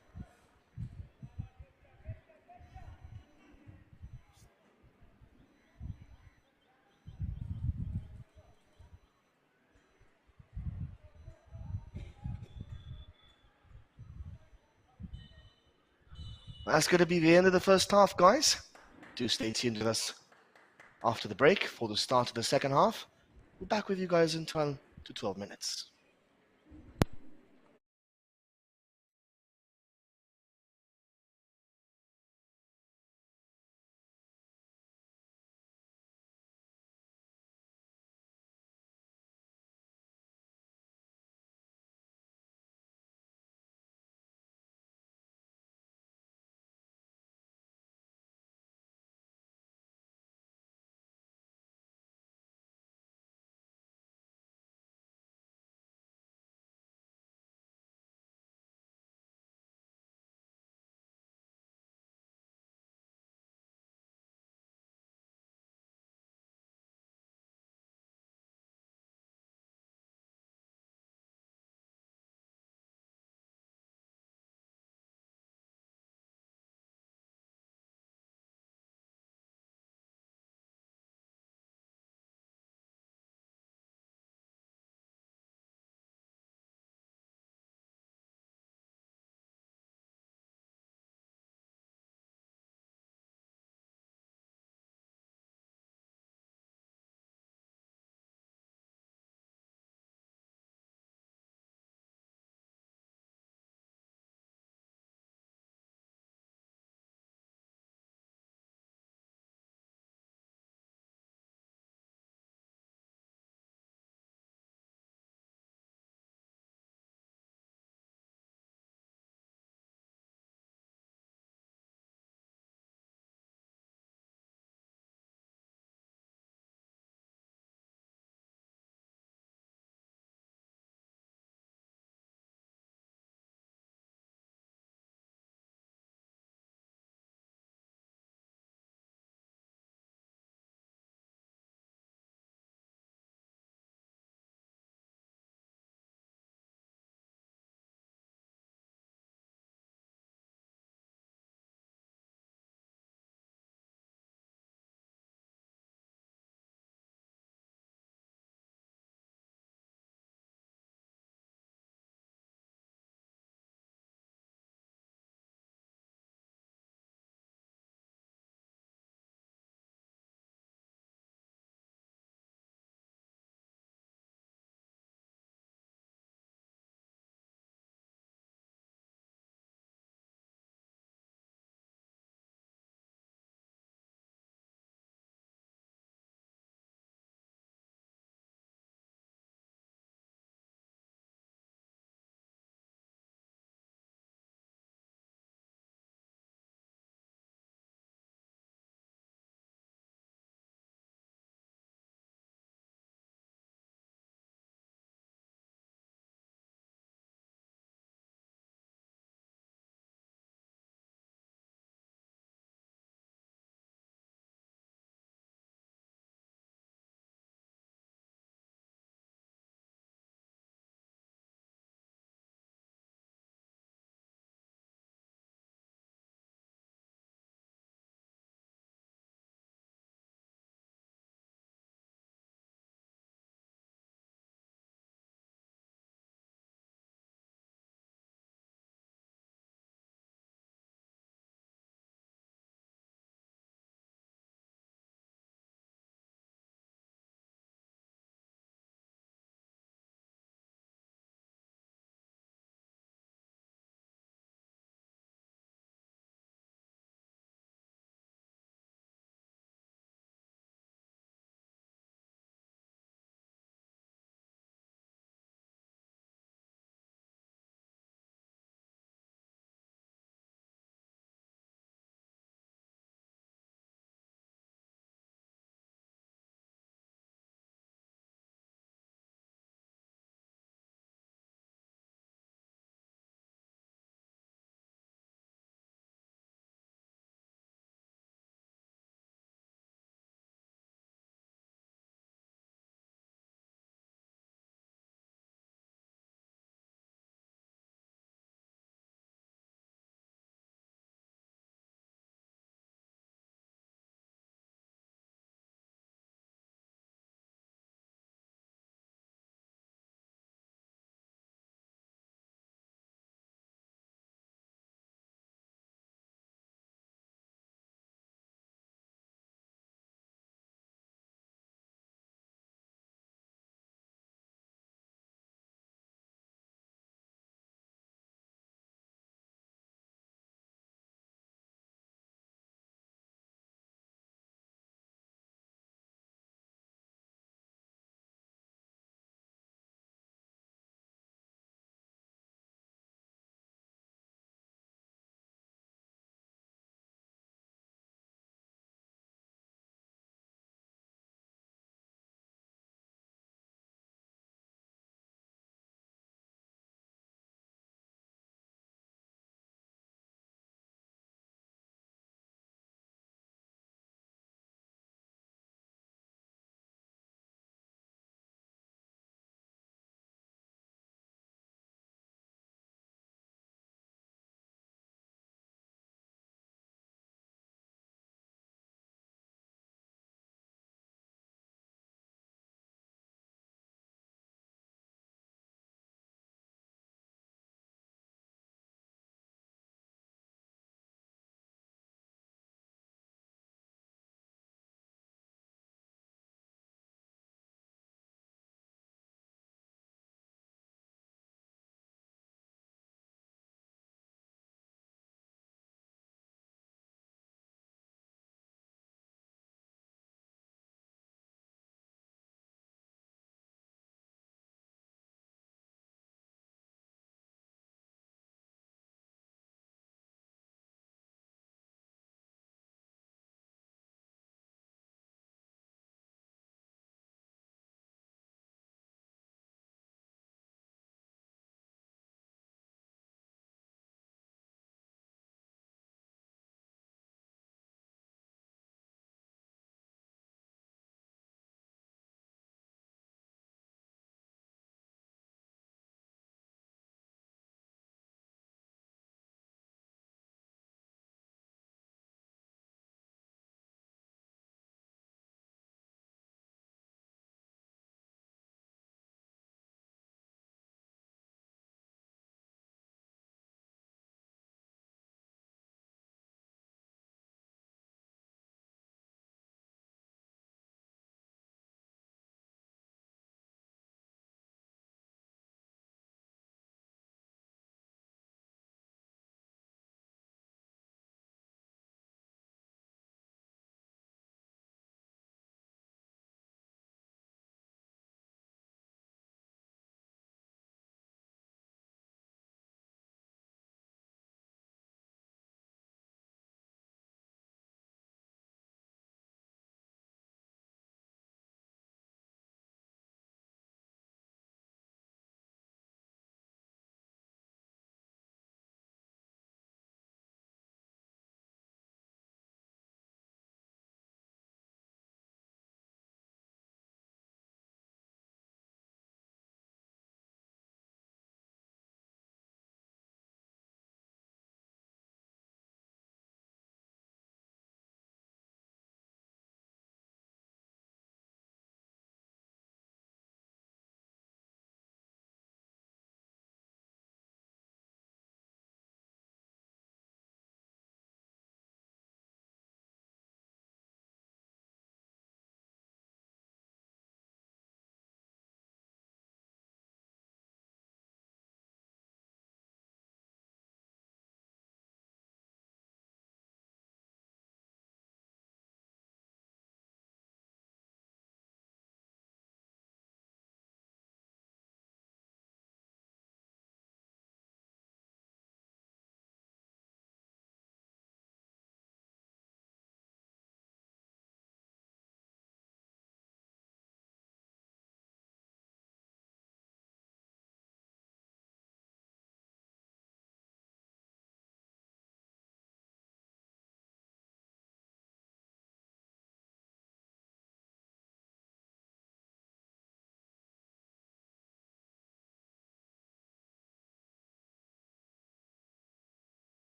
That's going to be the end of the first half, guys. Do stay tuned with us after the break for the start of the second half. We're back with you guys in 12 to 12 minutes.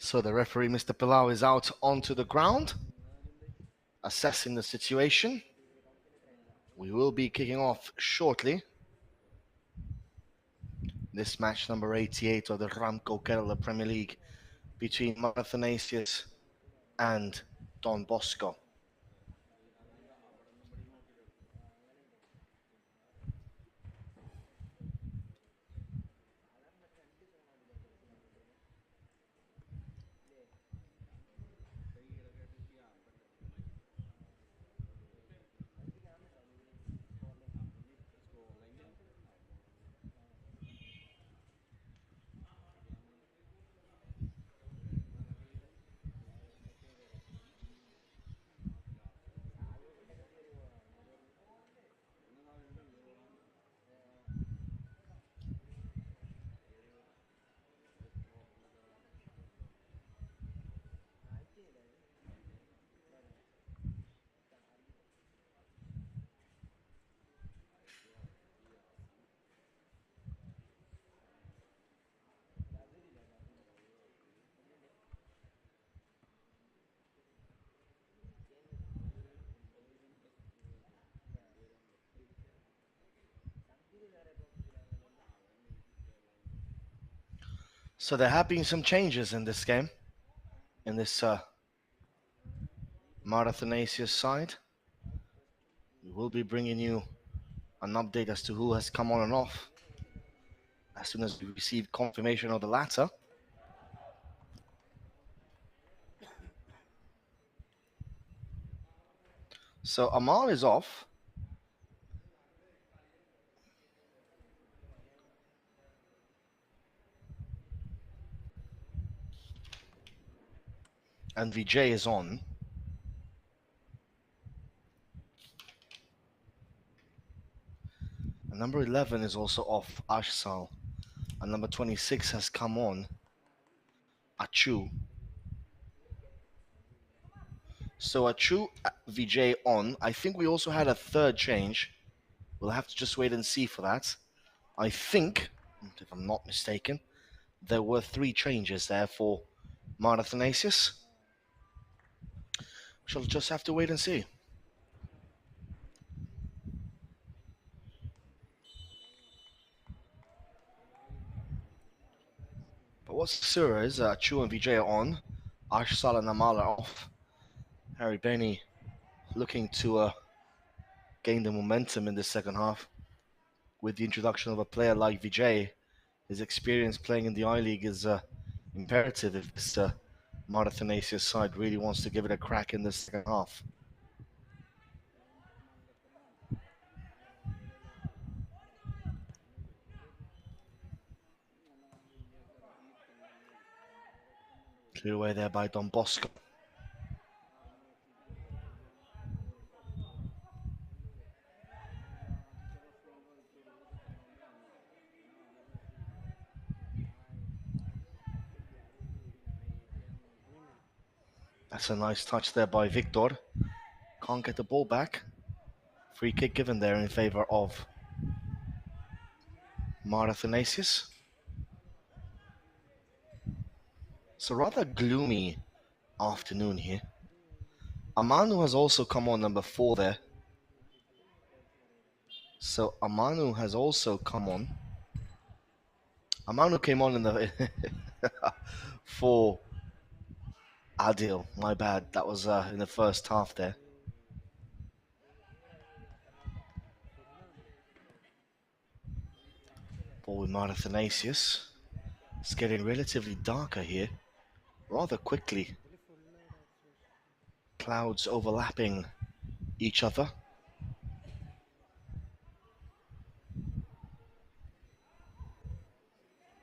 So the referee, Mr. Pilau, is out onto the ground, assessing the situation. We will be kicking off shortly. This match number 88 of the RAMCO Kerala Premier League between ATHANASIUS and Don Bosco. So there have been some changes in this game, in this ATHANASIUS side. We will be bringing you an update as to who has come on and off as soon as we receive confirmation of the latter. So Amal is off. And Vijay is on. And number 11 is also off, Ashsal. And number 26 has come on, Achu. So Achu, Vijay on. I think we also had a third change. We'll have to just wait and see for that. I think, if I'm not mistaken, there were 3 changes there for ATHANASIUS. Shall just have to wait and see. But what's sure is Chu and Vijay are on. Ashsal and Amal are off. Harry Benny looking to gain the momentum in the second half with the introduction of a player like Vijay. His experience playing in the I-League is imperative if this ATHANASIUS side really wants to give it a crack in the second half. Clear away there by Don Bosco. That's a nice touch there by Victor. Can't get the ball back. Free kick given there in favor of ATHANASIUS. It's a rather gloomy afternoon here. Amanu has also come on, number 4 there. So Amanu has also come on. Amanu came on in the for Adil. My bad. That was in the first half there. Ball with ATHANASIUS. It's getting relatively darker here, rather quickly. Clouds overlapping each other.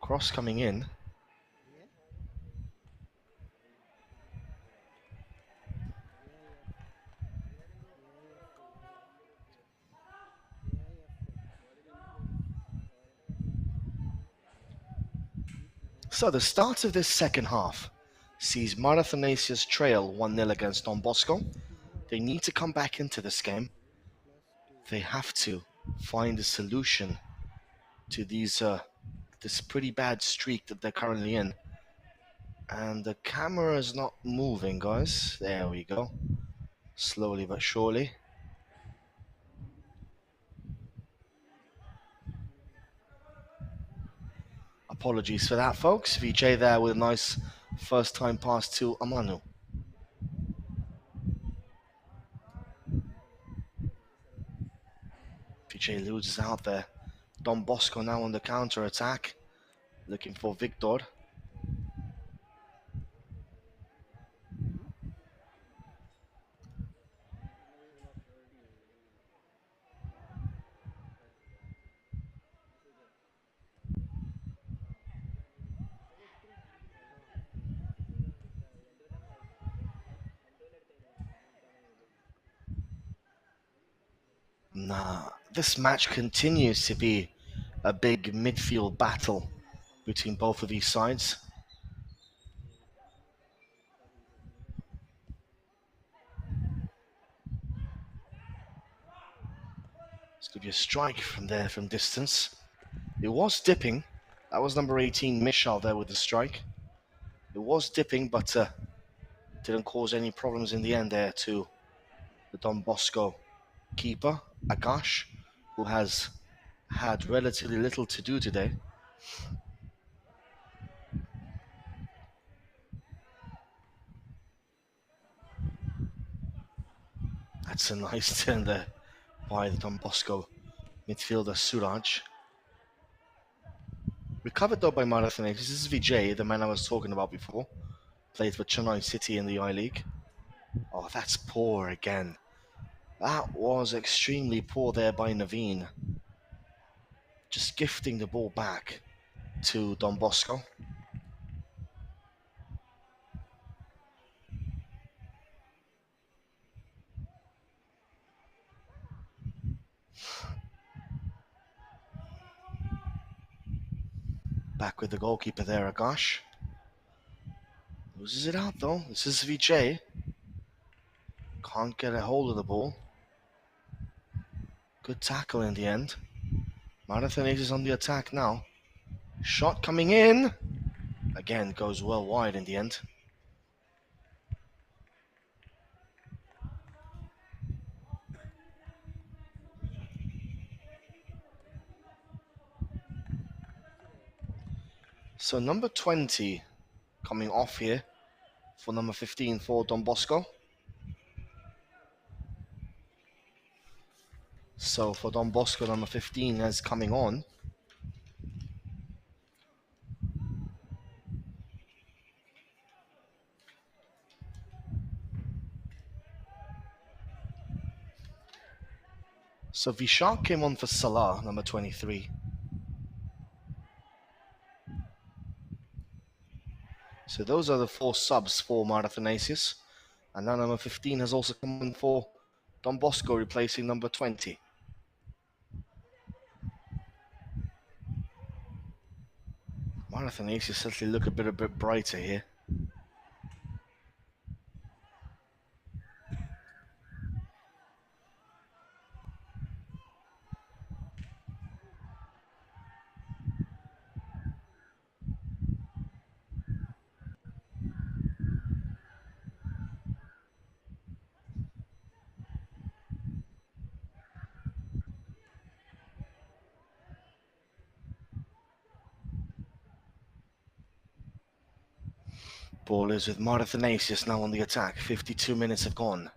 Cross coming in. So the start of this second half sees ATHANASIUS trail 1-0 against Don Bosco. They need to come back into this game. They have to find a solution to this pretty bad streak that they're currently in. And the camera is not moving, guys. There we go. Slowly but surely. Apologies for that, folks. VJ there with a nice first time pass to Amanu. VJ loses out there. Don Bosco now on the counter attack, looking for Victor. Nah, this match continues to be a big midfield battle between both of these sides. Let's give you a strike from there from distance. It was dipping. That was number 18, Michal, there with the strike. It was dipping, but didn't cause any problems in the end there to the Don Bosco keeper, Akash, who has had relatively little to do today. That's a nice turn there by the Don Bosco midfielder, Suraj. Recovered though by Marathonakis. This is Vijay, the man I was talking about before. Played for Chennai City in the I-League. Oh, that's poor again. That was extremely poor there by Naveen. Just gifting the ball back to Don Bosco. Back with the goalkeeper there, Akash. Loses it out though. This is Vijay. Can't get a hold of the ball. Good tackle in the end. Marathonakis is on the attack now. Shot coming in. Again, goes well wide in the end. So number 20 coming off here for number 15 for Don Bosco. So for Don Bosco, number 15 is coming on. So Vishak came on for Salah, number 23. So those are the 4 subs for Marathonasius. And now number 15 has also come on for Don Bosco, replacing number 20. Marathonasius certainly look a bit brighter here. Ball is with Marathonasius now on the attack. 52 minutes have gone.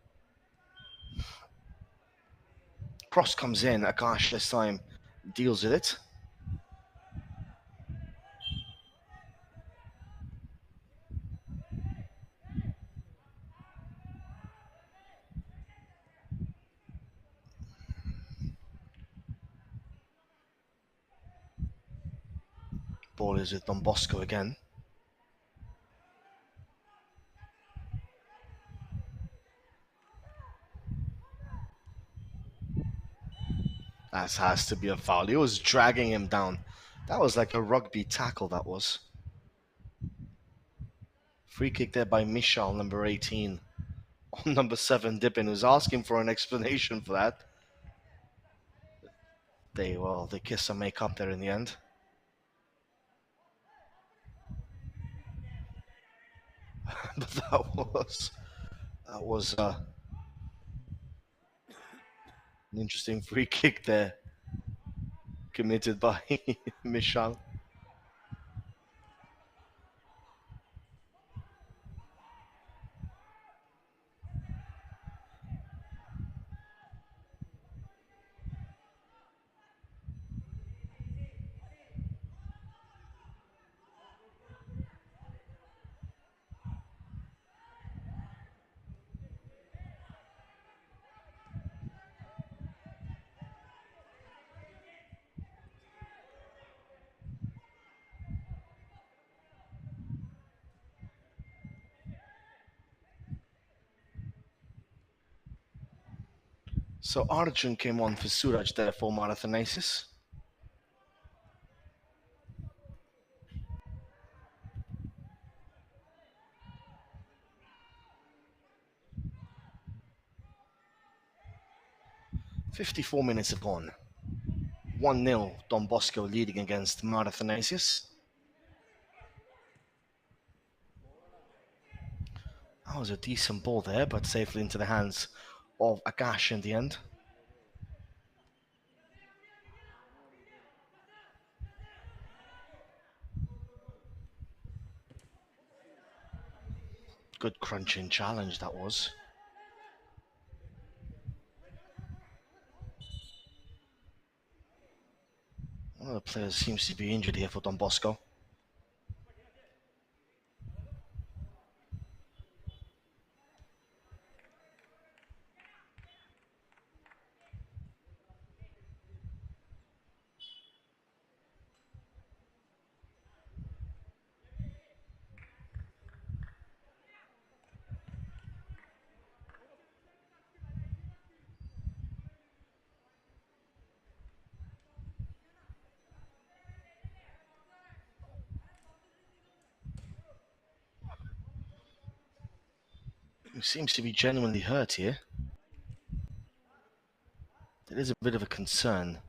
Cross comes in. Akash this time deals with it. Ball is with Don Bosco again. That has to be a foul. He was dragging him down. That was like a rugby tackle, that was. Free kick there by Michal, number 18. On number 7, Dippin, who's asking for an explanation for that. They kiss and make up there in the end. But that was an interesting free kick there, committed by Michal. So Arjun came on for Suraj there for ATHANASIUS. "54 minutes upon. 1-0 Don Bosco leading against ATHANASIUS. That was a decent ball there, but safely into the hands of Akash in the end. Good crunching challenge that was. One of the players seems to be injured here for Don Bosco. He seems to be genuinely hurt here. It is a bit of a concern.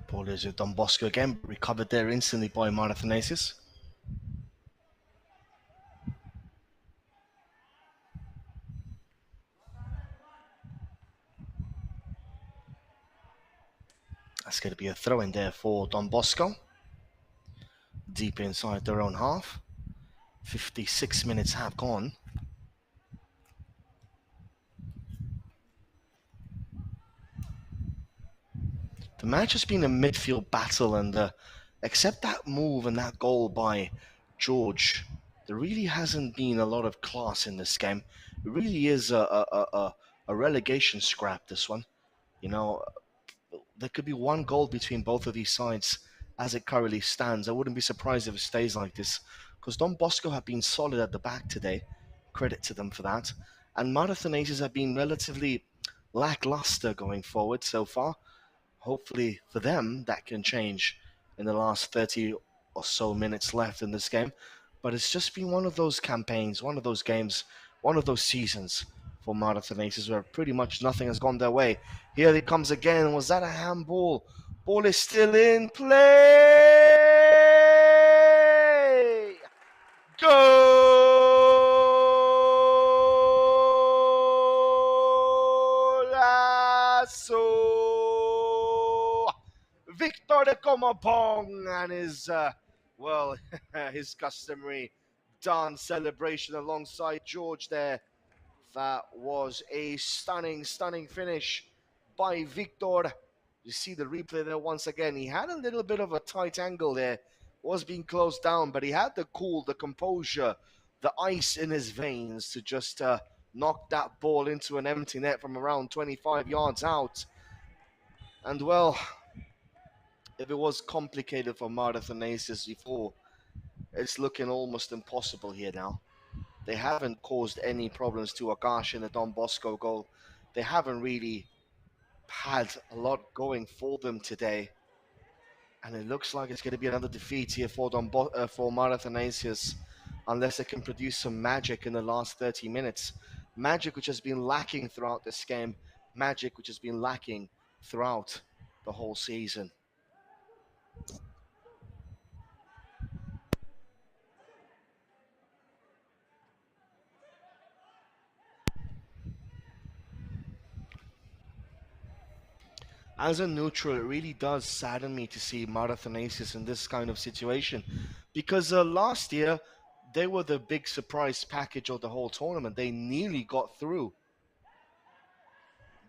Ball is with Don Bosco again, recovered there instantly by ATHANASIUS. That's going to be a throw in there for Don Bosco. Deep inside their own half. 56 minutes have gone. The match has been a midfield battle, and except that move and that goal by George, there really hasn't been a lot of class in this game. It really is a relegation scrap, this one. You know, there could be one goal between both of these sides as it currently stands. I wouldn't be surprised if it stays like this, because Don Bosco have been solid at the back today. Credit to them for that. And ATHANASIUS have been relatively lackluster going forward so far. Hopefully for them, that can change in the last 30 or so minutes left in this game. But it's just been one of those campaigns, one of those games, one of those seasons for ATHANASIUS where pretty much nothing has gone their way. Here it comes again. Was that a handball? Ball is still in play! Golazo! Victor de Comopong and his, his customary dance celebration alongside George there. That was a stunning, stunning finish by Victor. You see the replay there once again. He had a little bit of a tight angle there, was being closed down, but he had the cool, the composure, the ice in his veins to just knock that ball into an empty net from around 25 yards out. And well, if it was complicated for ATHANASIUS before, it's looking almost impossible here now. They haven't caused any problems to Akash in the Don Bosco goal. They haven't really had a lot going for them today. And it looks like it's going to be another defeat here for ATHANASIUS, unless they can produce some magic in the last 30 minutes. Magic which has been lacking throughout this game. Magic which has been lacking throughout the whole season. As a neutral, it really does sadden me to see ATHANASIUS in this kind of situation, because last year they were the big surprise package of the whole tournament. They nearly got through.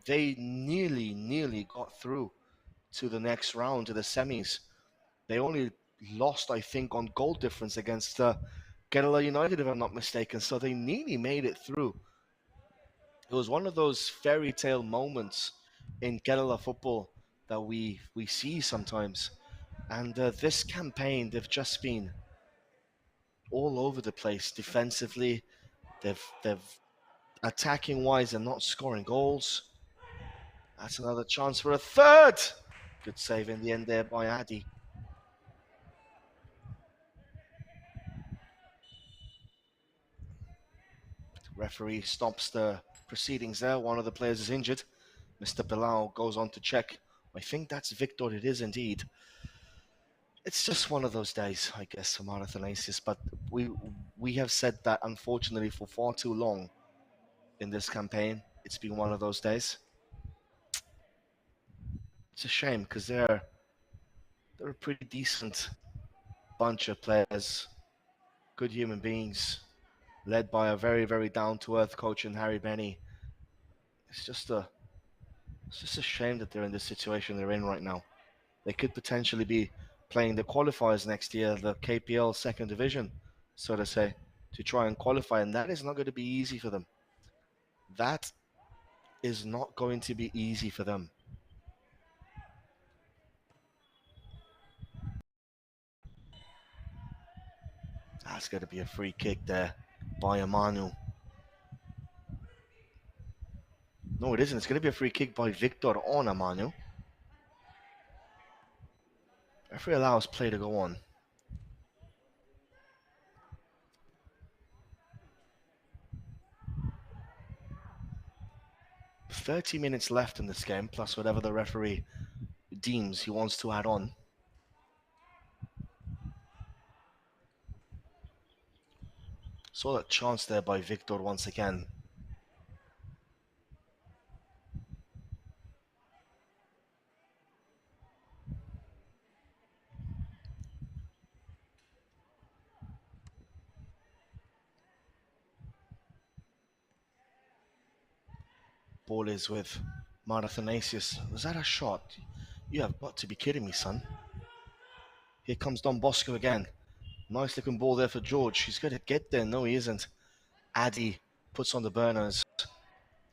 They nearly got through to the next round, to the semis. They only lost, I think, on goal difference against Kerala United, if I'm not mistaken. So they nearly made it through. It was one of those fairy tale moments in Kerala football that we see sometimes. And this campaign, they've just been all over the place defensively. They've attacking wise and not scoring goals. That's another chance for a third. Good save in the end there by Adi. Referee stops the proceedings there. One of the players is injured. Mr. Bilal goes on to check. I think that's Victor. It is indeed. It's just one of those days, I guess, for ATHANASIUS. But we have said that, unfortunately, for far too long in this campaign. It's been one of those days. It's a shame because they're a pretty decent bunch of players, good human beings, led by a very down-to-earth coach in Harry Benny. It's just a shame that they're in the situation they're in right now. They could potentially be playing the qualifiers next year, the KPL second division, so to say, to try and qualify, and that is not going to be easy for them. That is not going to be easy for them. That's going to be a free kick there by Amanu. No, it isn't. It's going to be a free kick by Victor on Amanu. Referee allows play to go on. "30 minutes left in this game, plus whatever the referee deems he wants to add on." Saw that chance there by Victor once again. Ball is with ATHANASIUS. Was that a shot? You have got to be kidding me, son. Here comes Don Bosco again. Nice looking ball there for George. He's going to get there. No, he isn't. Adi puts on the burners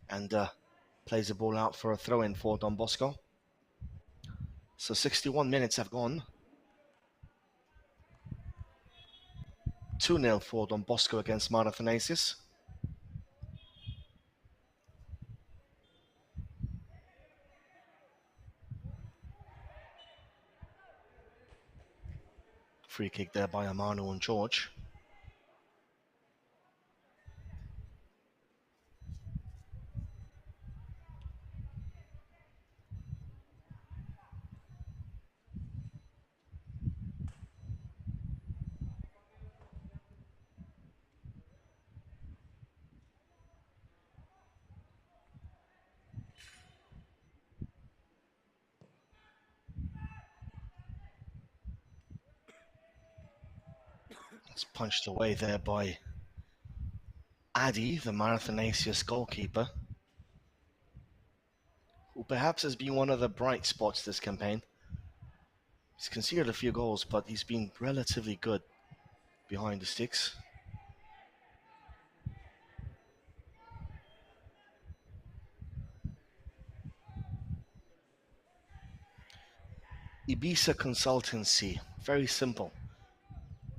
and plays the ball out for a throw-in for Don Bosco. So 61 minutes have gone. 2-0 for Don Bosco against ATHANASIUS. Free kick there by Amanu and George. It's punched away there by Adi, the Marathonasius goalkeeper, who perhaps has been one of the bright spots this campaign. He's conceded a few goals, but he's been relatively good behind the sticks. Ibiza Consultancy, very simple.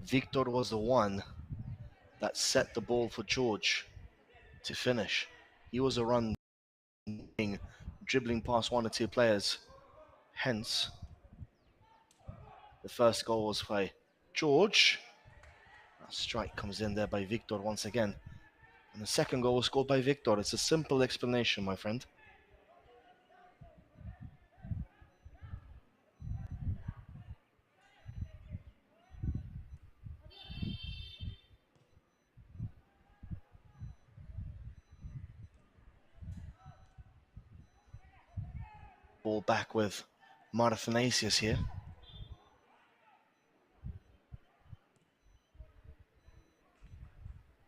Victor was the one that set the ball for George to finish. He was a run dribbling past one or two players. Hence, the first goal was by George. A strike comes in there by Victor once again. And the second goal was scored by Victor. It's a simple explanation, my friend. Ball back with Marathonasius here.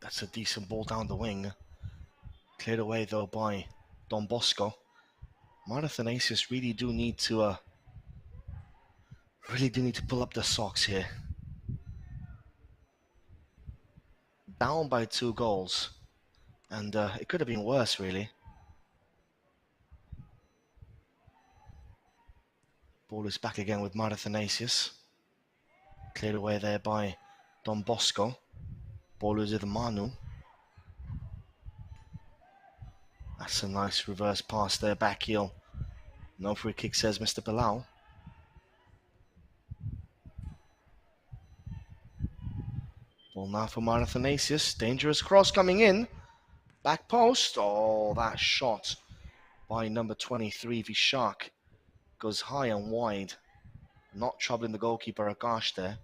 That's a decent ball down the wing. Cleared away though by Don Bosco. Marathonasius really do need to pull up the socks here. Down by 2 goals. And it could have been worse, really. Ball is back again with Marathonasius. Cleared away there by Don Bosco. Ball is with Manu. That's a nice reverse pass there, back heel. No free kick, says Mr. Bilal. Ball now for Marathonasius. Dangerous cross coming in. Back post. Oh, that shot by number 23, Vishak, goes high and wide. Not troubling the goalkeeper, Akash, there.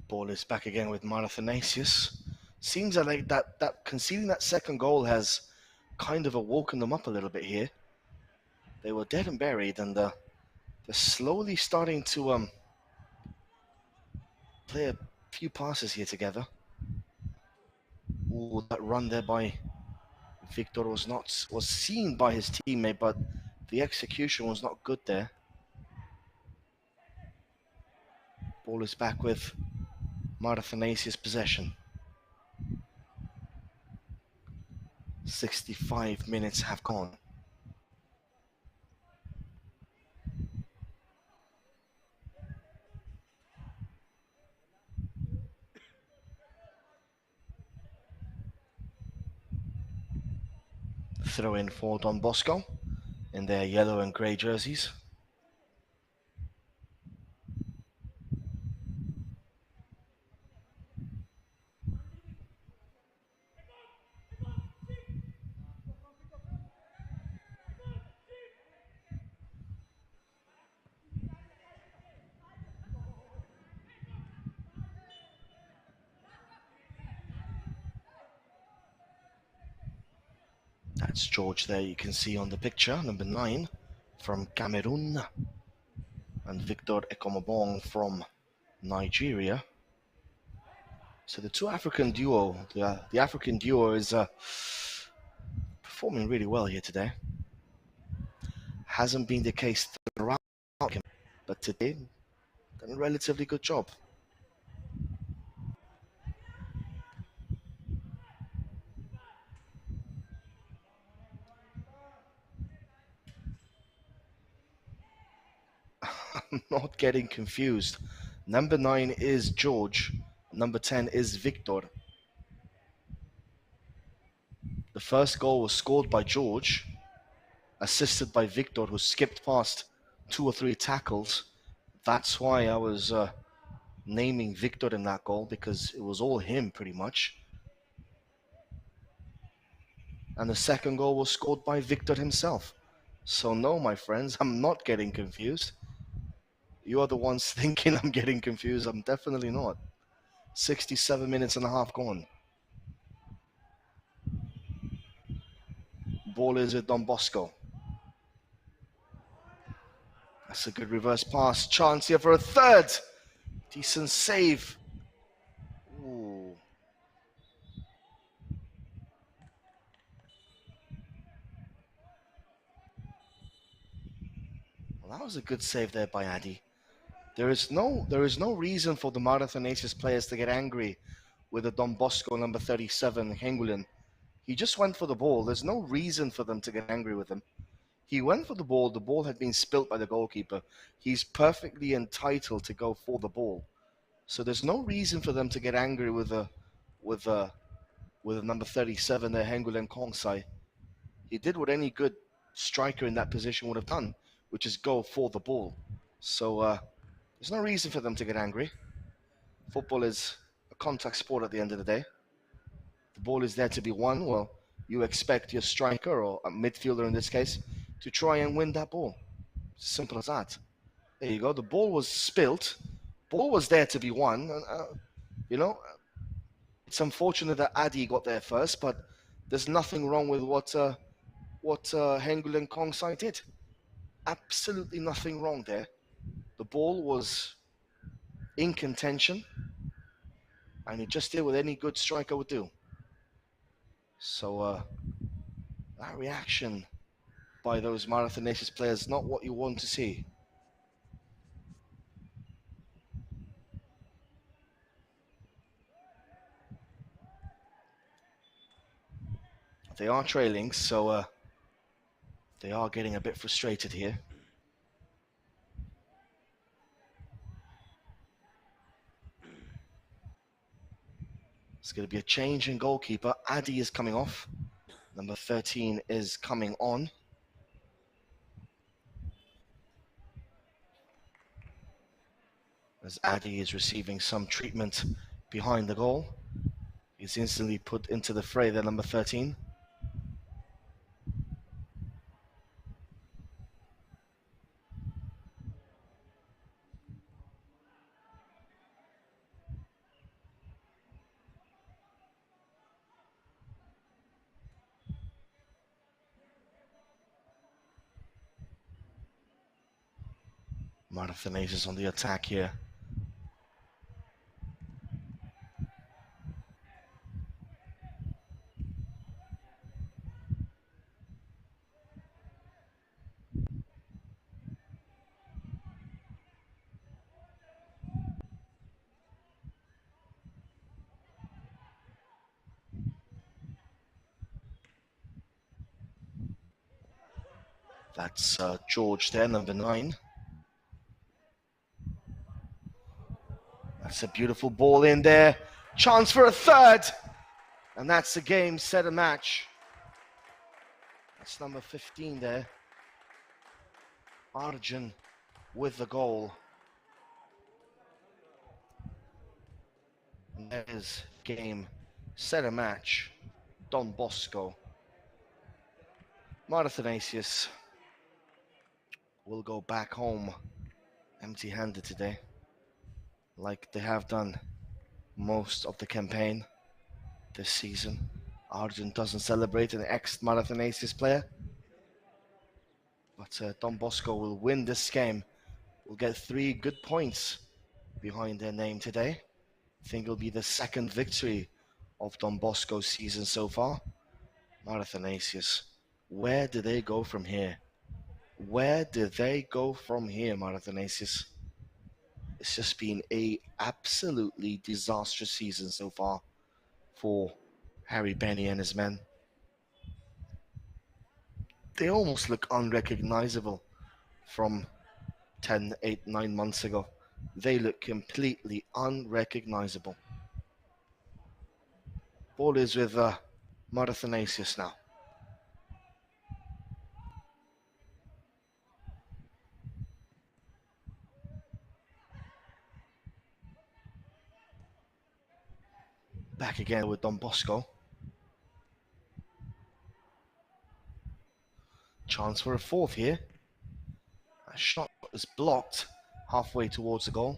Ball is back again with Marathonasius. Seems like that conceding that second goal has kind of awoken them up a little bit here. They were dead and buried, and they're slowly starting to play a few passes here together. Ooh, that run there by Victor was seen by his teammate, but the execution was not good there. Ball is back with Marathonasius possession. 65 minutes have gone. Throw in for Don Bosco in their yellow and grey jerseys. That's George there, you can see on the picture, number 9 from Cameroon, and Victor Ekomobong from Nigeria. So the two African duo, the African duo is performing really well here today. Hasn't been the case throughout, but today, done a relatively good job. I'm not getting confused. Number 9 is George, number 10 is Victor. The first goal was scored by George, assisted by Victor, who skipped past 2 or 3 tackles. That's why I was naming Victor in that goal, because it was all him pretty much. And the second goal was scored by Victor himself. So no, my friends, I'm not getting confused. You are the ones thinking I'm getting confused. I'm definitely not. 67 minutes and a half gone. Ball is with Don Bosco. That's a good reverse pass. Chance here for a third. Decent save. Ooh. Well, that was a good save there by Addy. There is no reason for the ATHANASIUS players to get angry with the Don Bosco number 37, Hengulen. He just went for the ball. There's no reason for them to get angry with him. He went for the ball. The ball had been spilt by the goalkeeper. He's perfectly entitled to go for the ball. So there's no reason for them to get angry with a number 37 there, Hengulen Kongsai. He did what any good striker in that position would have done, which is go for the ball. So there's no reason for them to get angry. Football is a contact sport at the end of the day. The ball is there to be won. Well, you expect your striker, or a midfielder in this case, to try and win that ball. Simple as that. There you go. The ball was spilt. Ball was there to be won. It's unfortunate that Adi got there first, but there's nothing wrong with what Hengulen Kongsai did. Absolutely nothing wrong there. The ball was in contention, and he just did what any good striker would do. So that reaction by those ATHANASIUS players, not what you want to see. They are trailing, so they are getting a bit frustrated here. It's going to be a change in goalkeeper. Adi is coming off. Number 13 is coming on. As Adi is receiving some treatment behind the goal. He's instantly put into the fray there, number 13. ATHANASIUS on the attack here. That's George there, number 9. That's a beautiful ball in there. Chance for a third. And that's the game, set a match. That's number 15 there. Arjun with the goal. And that is game, set a match. Don Bosco. ATHANASIUS will go back home empty-handed today, like they have done most of the campaign this season. Arjun doesn't celebrate, an ex-ATHANASIUS player. But Don Bosco will win this game. Will get 3 good points behind their name today. I think it'll be the second victory of Don Bosco's season so far. ATHANASIUS, where do they go from here? Where do they go from here, ATHANASIUS? It's just been a absolutely disastrous season so far for Harry Benny and his men. They almost look unrecognizable from 10, 8, 9 months ago. They look completely unrecognizable. Ball is with ATHANASIUS now. Back again with Don Bosco. Chance for a fourth here. A shot is blocked. halfway towards the goal.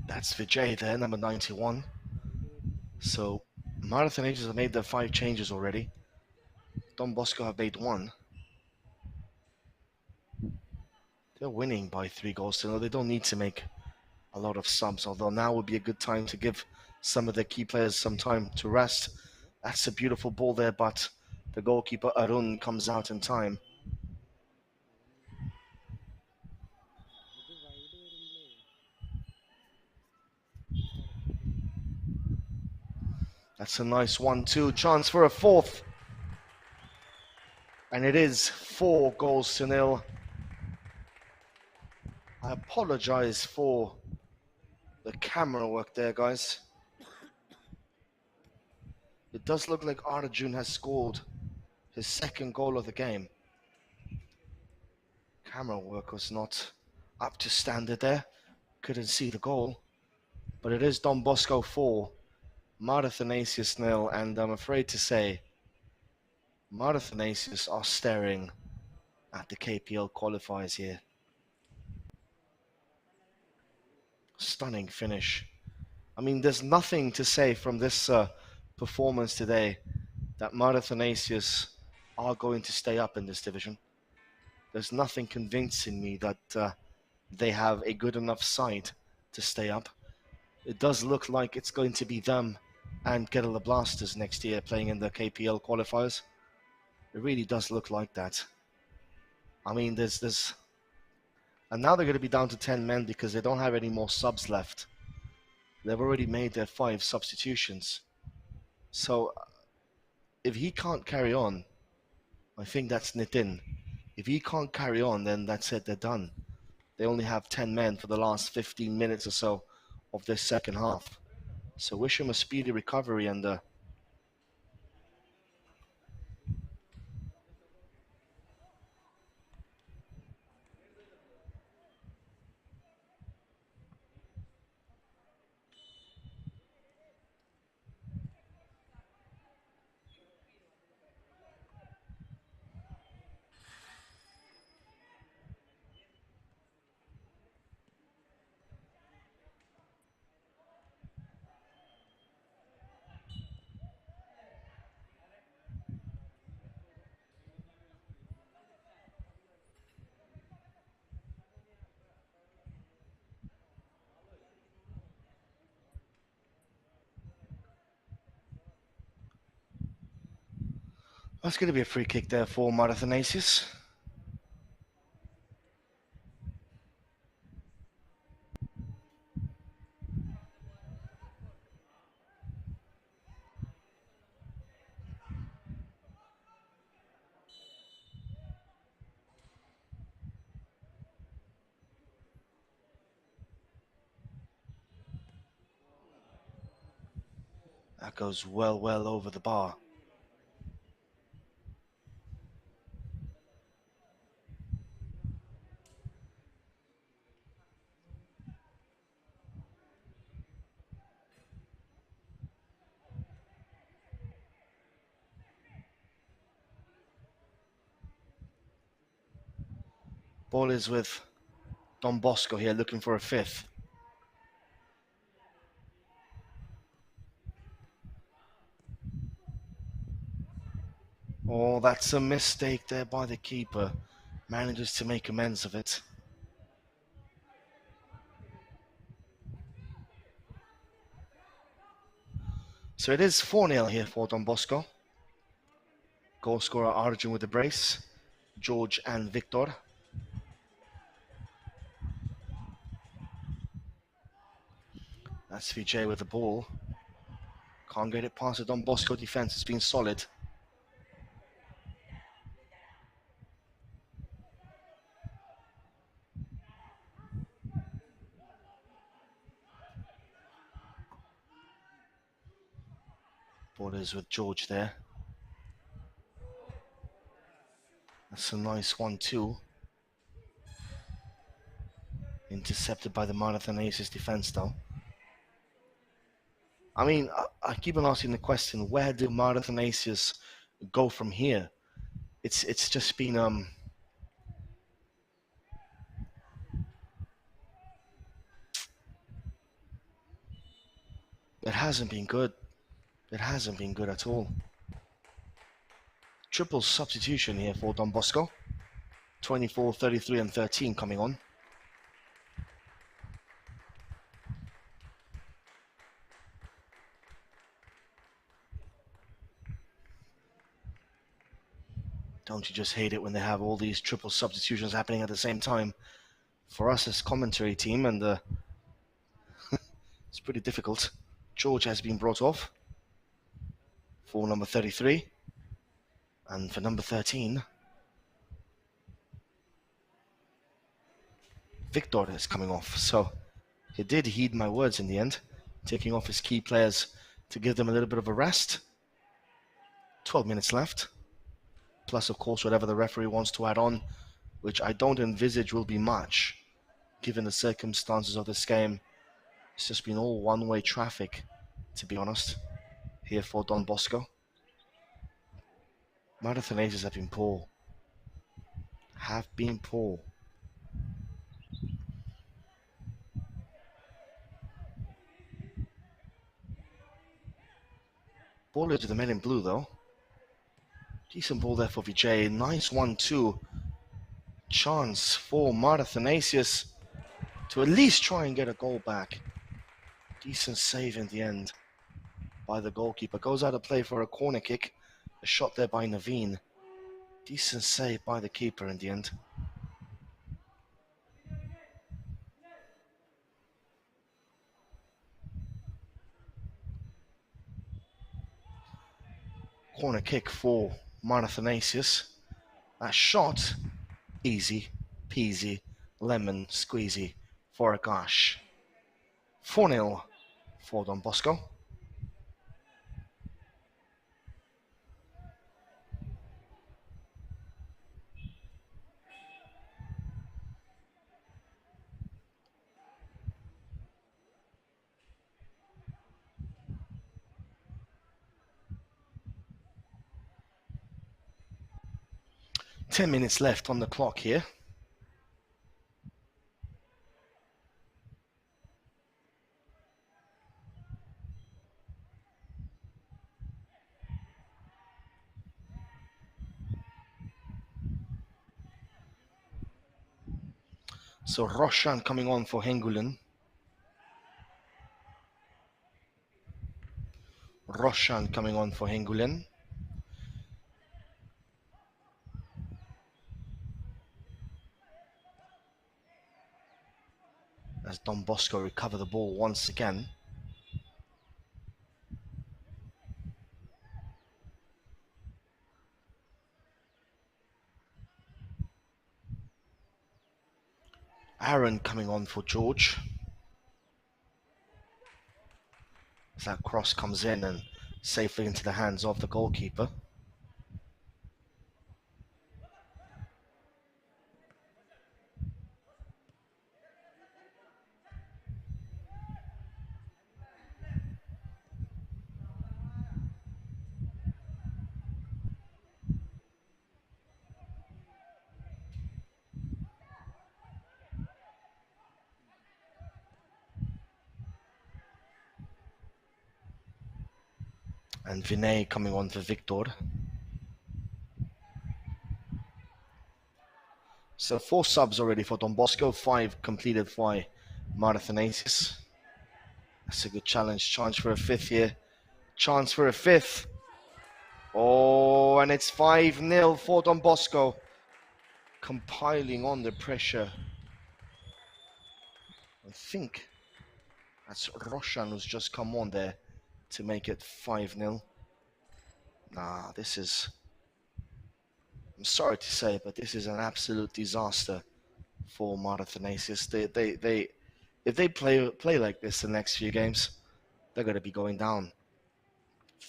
That's Vijay there, number 91. So ATHANASIUS have made their 5 changes already. Don Bosco have made 1. They're winning by 3 goals to 0. They don't need to make a lot of subs, although now would be a good time to give some of their key players some time to rest. That's a beautiful ball there, but the goalkeeper Arun comes out in time. That's a nice 1-2 chance for a 4th. And it is 4 goals to 0. I apologize for the camera work there, guys. It does look like Arjun has scored his 2nd goal of the game. Camera work was not up to standard there. Couldn't see the goal. But it is Don Bosco 4, ATHANASIUS 0, and I'm afraid to say ATHANASIUS are staring at the KPL qualifiers here. Stunning finish. I mean, there's nothing to say from this performance today that ATHANASIUS are going to stay up in this division. There's nothing convincing me that they have a good enough side to stay up. It does look like it's going to be them and Kerala Blasters next year playing in the KPL qualifiers. It really does look like that. I mean, there's and now they're going to be down to 10 men because they don't have any more subs left. They've already made their 5 substitutions. So if he can't carry on, I think that's Nitin. If he can't carry on, then that's it, they're done. They only have 10 men for the last 15 minutes or so of this second half. So wish him a speedy recovery, and that's going to be a free kick there for ATHANASIUS. That goes well over the bar. Ball is with Don Bosco here, looking for a 5th. Oh, that's a mistake there by the keeper. Manages to make amends of it. So it is 4-0 here for Don Bosco. Goal scorer Arjun with the brace. George and Victor. That's Vijay with the ball. Can't get it past the Don Bosco defense. It's been solid. Ball is with George there. That's a nice 1-2. Intercepted by the ATHANASIUS defense, though. I mean, I keep on asking the question, where do ATHANASIUS go from here? It's just been it hasn't been good. It hasn't been good at all. Triple substitution here for Don Bosco. 24, 33, and 13 coming on. Don't you just hate it when they have all these triple substitutions happening at the same time? For us as commentary team, and it's pretty difficult. George has been brought off for number 33. And for number 13, Victor is coming off. So he did heed my words in the end, taking off his key players to give them a little bit of a rest. 12 minutes left. Plus, of course, whatever the referee wants to add on, which I don't envisage will be much, given the circumstances of this game. It's just been all one-way traffic, to be honest, here for Don Bosco. ATHANASIUS have been poor. Ball to the men in blue, though. Decent ball there for Vijay. Nice 1-2. Chance for ATHANASIUS to at least try and get a goal back. Decent save in the end by the goalkeeper. Goes out of play for a corner kick. A shot there by Naveen. Decent save by the keeper in the end. Corner kick for ATHANASIUS. That shot, easy peasy, lemon squeezy for a gosh. 4-0 for Don Bosco. Ten minutes left on the clock here. So Roshan coming on for Hengulen. Roshan coming on for Hengulen. As Don Bosco recover the ball once again. Aaron coming on for George. As that cross comes in and safely into the hands of the goalkeeper. And Vinay coming on for Victor. So 4 subs already for Don Bosco, 5 completed by ATHANASIUS. That's a good challenge. Chance for a 5th here. Chance for a 5th. Oh, and it's 5-0 for Don Bosco. Compiling on the pressure. I think that's Roshan who's just come on there to make it 5-0. Nah, this is... I'm sorry to say, but this is an absolute disaster for ATHANASIUS. If they play like this the next few games, they're going to be going down.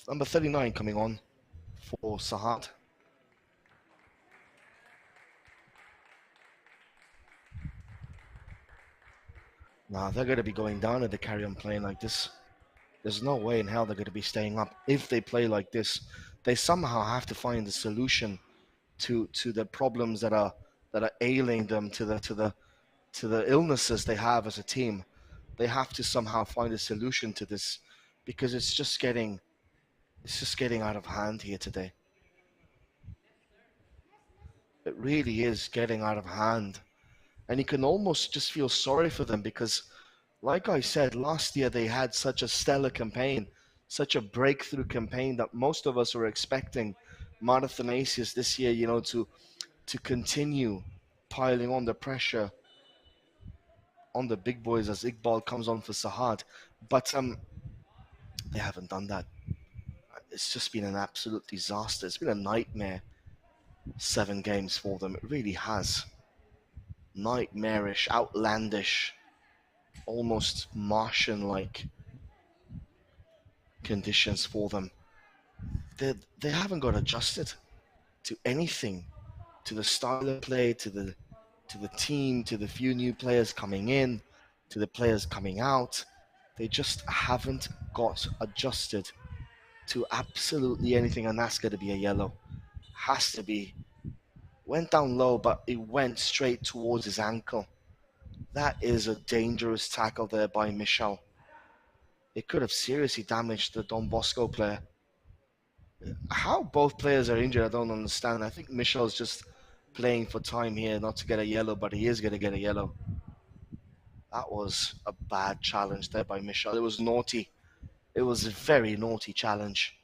Number 39 coming on for Sahat. Nah, they're going to be going down if they carry on playing like this. There's no way in hell they're going to be staying up if they play like this. They somehow have to find a solution to the problems that are ailing them, to the illnesses they have as a team. They have to somehow find a solution to this because it's just getting out of hand here today. It really is getting out of hand. And you can almost just feel sorry for them because, like I said, last year they had such a stellar campaign, such a breakthrough campaign that most of us were expecting Athanasius this year, to continue piling on the pressure on the big boys as Iqbal comes on for Sahad. But they haven't done that. It's just been an absolute disaster. It's been a nightmare 7 games for them. It really has. Nightmarish, outlandish, almost Martian-like conditions for them. They haven't got adjusted to anything, to the style of play, to the team, to the few new players coming in, to the players coming out. They just haven't got adjusted to absolutely anything, and that's going to be a yellow. Has to be. Went down low, but it went straight towards his ankle. That is a dangerous tackle there by Michel. It could have seriously damaged the Don Bosco player. How both players are injured, I don't understand. I think Michel's just playing for time here, not to get a yellow, but he is going to get a yellow. That was a bad challenge there by Michel. It was naughty. It was a very naughty challenge.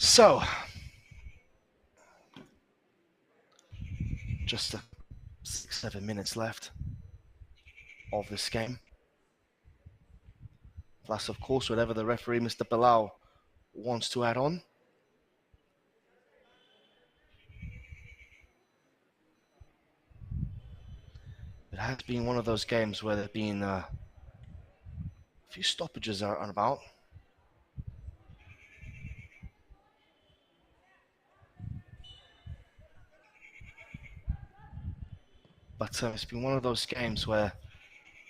So, just 6-7 minutes left of this game. Plus, of course, whatever the referee, Mr. Bilal, wants to add on. It has been one of those games where there have been a few stoppages are about. But it's been one of those games where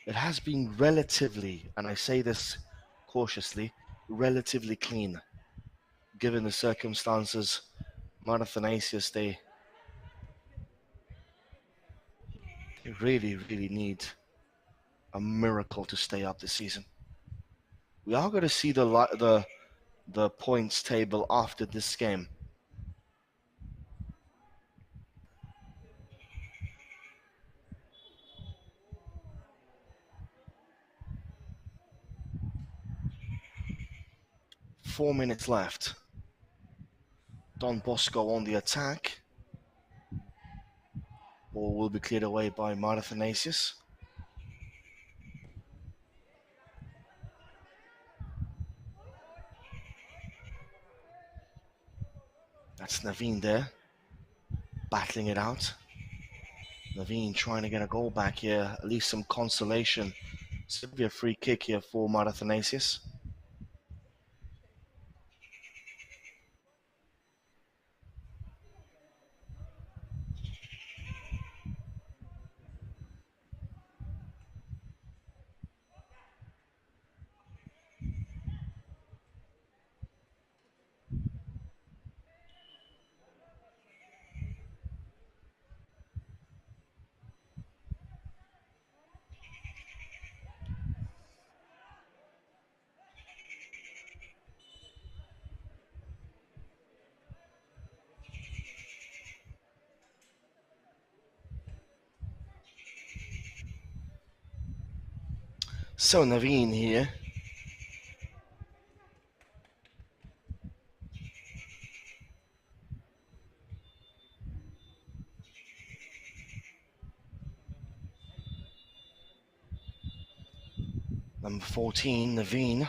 it has been relatively, and I say this cautiously, relatively clean, given the circumstances. Athanasius, they really, really need a miracle to stay up this season. We are going to see the points table after this game. Four minutes left. Don Bosco on the attack. Ball will be cleared away by Athanasius. That's Naveen there, battling it out. Naveen trying to get a goal back here, at least some consolation. It's going to be a free kick here for Athanasius. So Naveen here. Number 14, Naveen.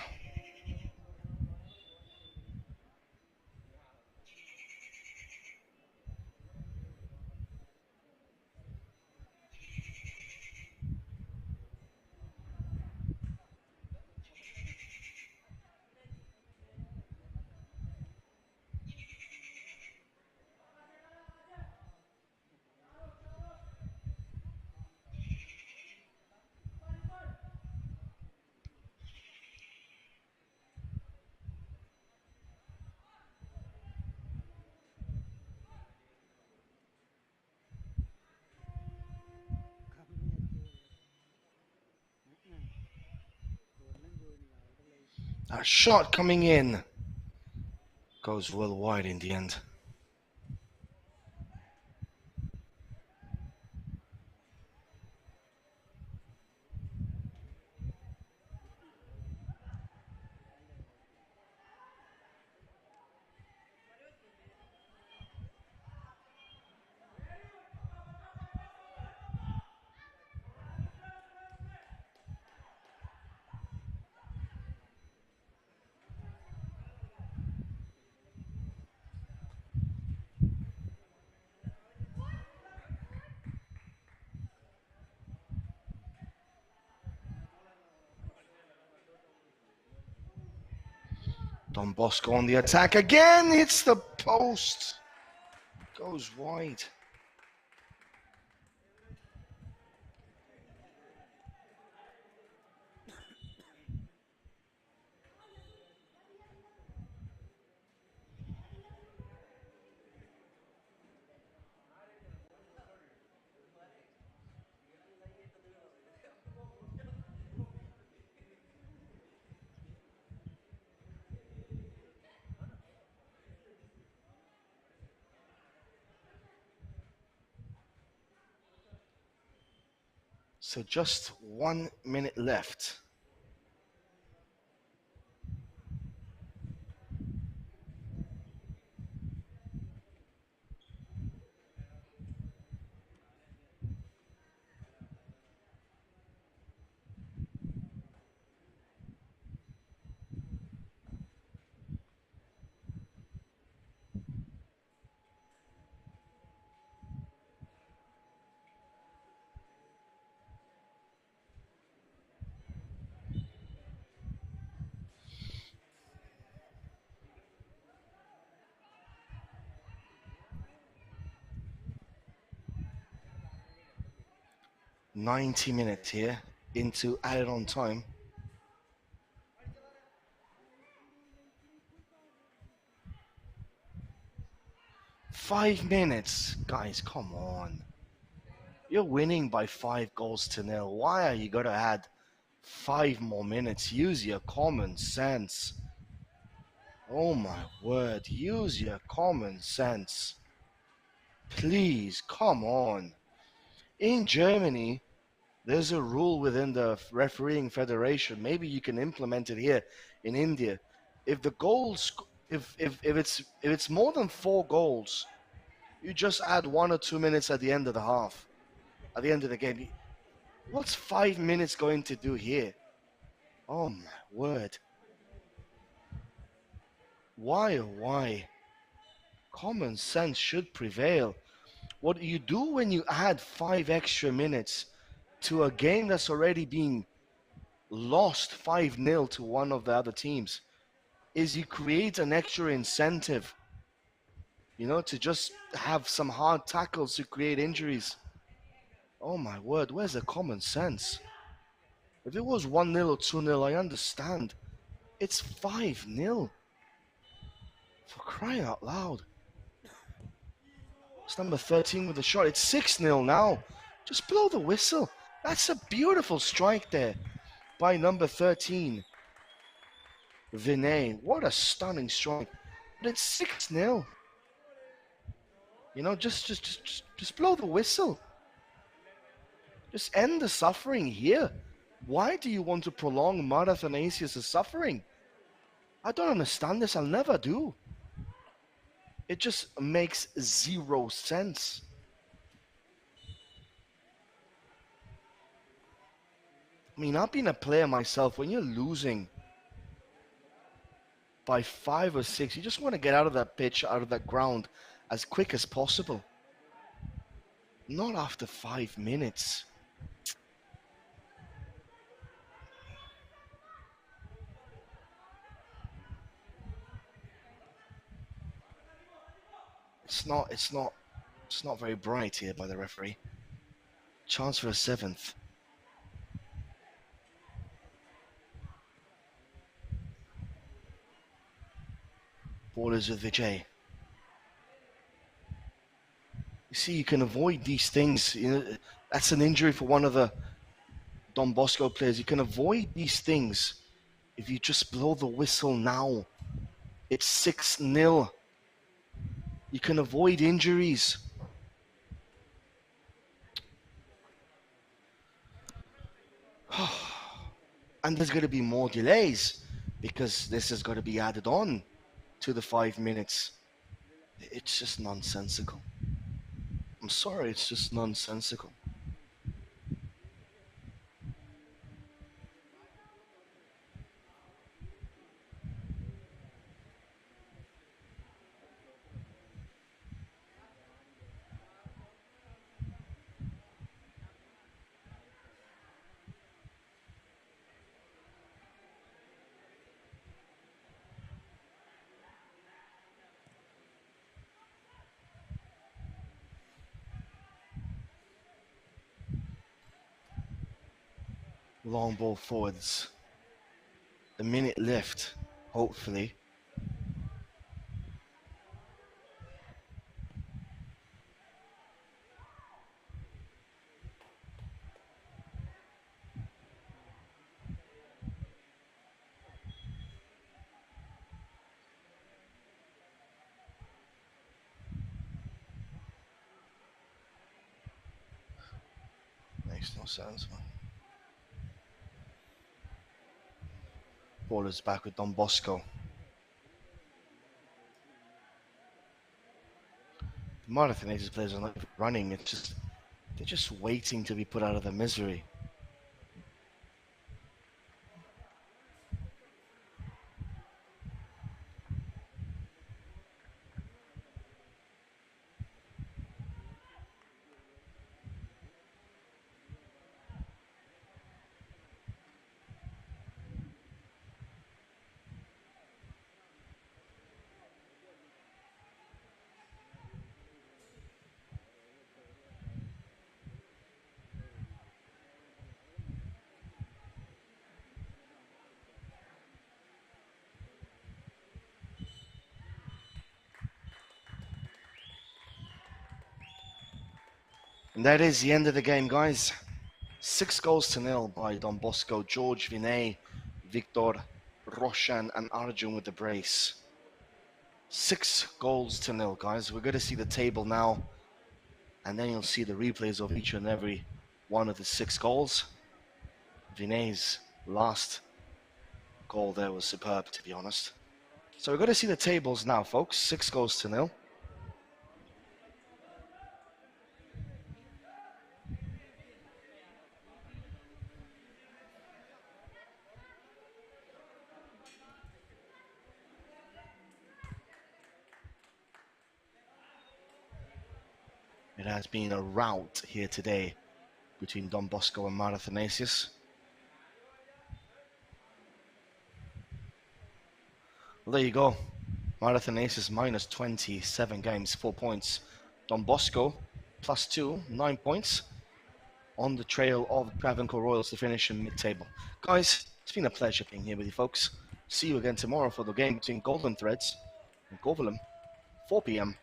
That shot coming in goes well wide in the end. Don Bosco on the attack again, hits the post, goes wide. So just 1 minute left. "90 minutes here into added on time. "5 minutes, guys, come on. You're winning by 5-0. Why are you gonna add 5 more minutes? Use your common sense. Oh my word, use your common sense. Please, come on. In Germany, there's a rule within the refereeing federation. Maybe you can implement it here in India. If the goals, if it's more than 4 goals, you just add 1 or 2 minutes at the end of the half, at the end of the game. What's 5 minutes going to do here? Oh my word. Why, oh why? Common sense should prevail. What do you do when you add 5 extra minutes to a game that's already been lost 5-0 to one of the other teams? Is you create an extra incentive, to just have some hard tackles to create injuries. Oh my word, where's the common sense? If it was 1-0 or 2-0, I understand. It's 5-0. For crying out loud. It's number 13 with a shot. It's 6-0 now. Just blow the whistle. That's a beautiful strike there by number 13, Vinay. What a stunning strike. But it's 6-0. Just blow the whistle. Just end the suffering here. Why do you want to prolong ATHANASIUS' suffering? I don't understand this. I'll never do. It just makes zero sense. I mean, I've been a player myself. When you're losing by 5 or 6, you just want to get out of that pitch, out of that ground as quick as possible. Not after 5 minutes. It's not very bright here by the referee. Chance for a 7th. Ball is with Vijay. You see, you can avoid these things. That's an injury for one of the Don Bosco players. You can avoid these things if you just blow the whistle now, it's 6-0. You can avoid injuries. And there's going to be more delays because this is going to be added on to the 5 minutes. It's just nonsensical. I'm sorry, it's just nonsensical. Long ball forwards. A minute left, hopefully. Makes no sense, man. Ball is back with Don Bosco. The Marathonese players are not running, it's just they're just waiting to be put out of their misery. And that is the end of the game, guys. 6-0 by Don Bosco, George, Vinay, Victor, Roshan, and Arjun with the brace. 6-0, guys. We're going to see the table now, and then you'll see the replays of each and every one of the 6 goals. Vinay's last goal there was superb, to be honest. So we're going to see the tables now, folks. 6-0. It has been a rout here today between Don Bosco and ATHANASIUS. Well, there you go. ATHANASIUS minus 27 games, 4 points. Don Bosco +2, 9 points. On the trail of RAMCO Royals to finish in mid-table. Guys, it's been a pleasure being here with you folks. See you again tomorrow for the game between Golden Threads and Govalum, 4 p.m.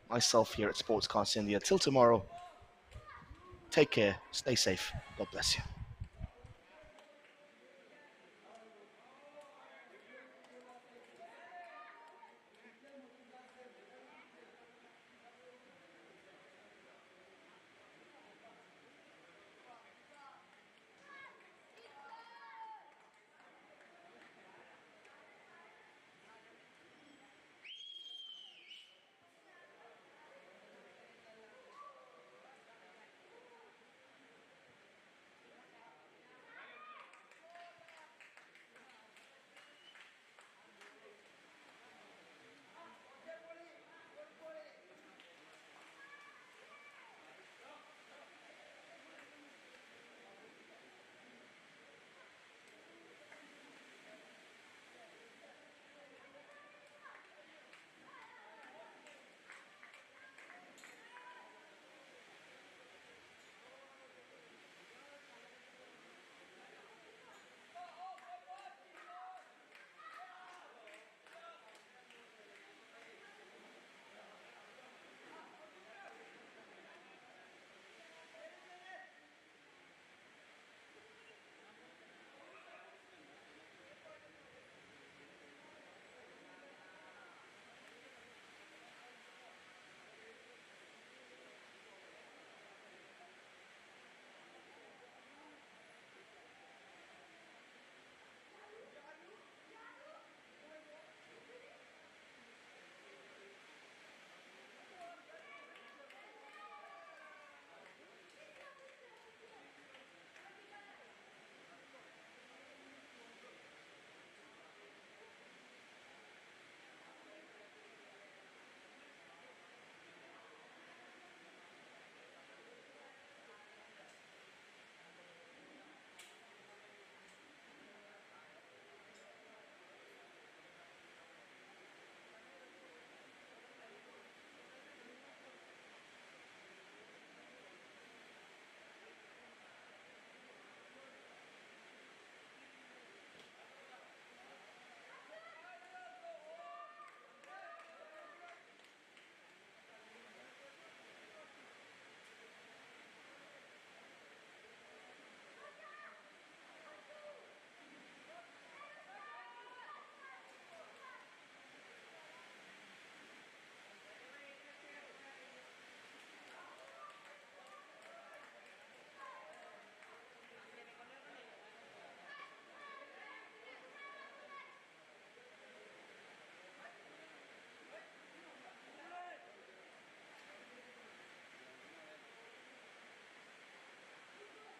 Myself here at Sportscast India. Till tomorrow, take care, stay safe, God bless you.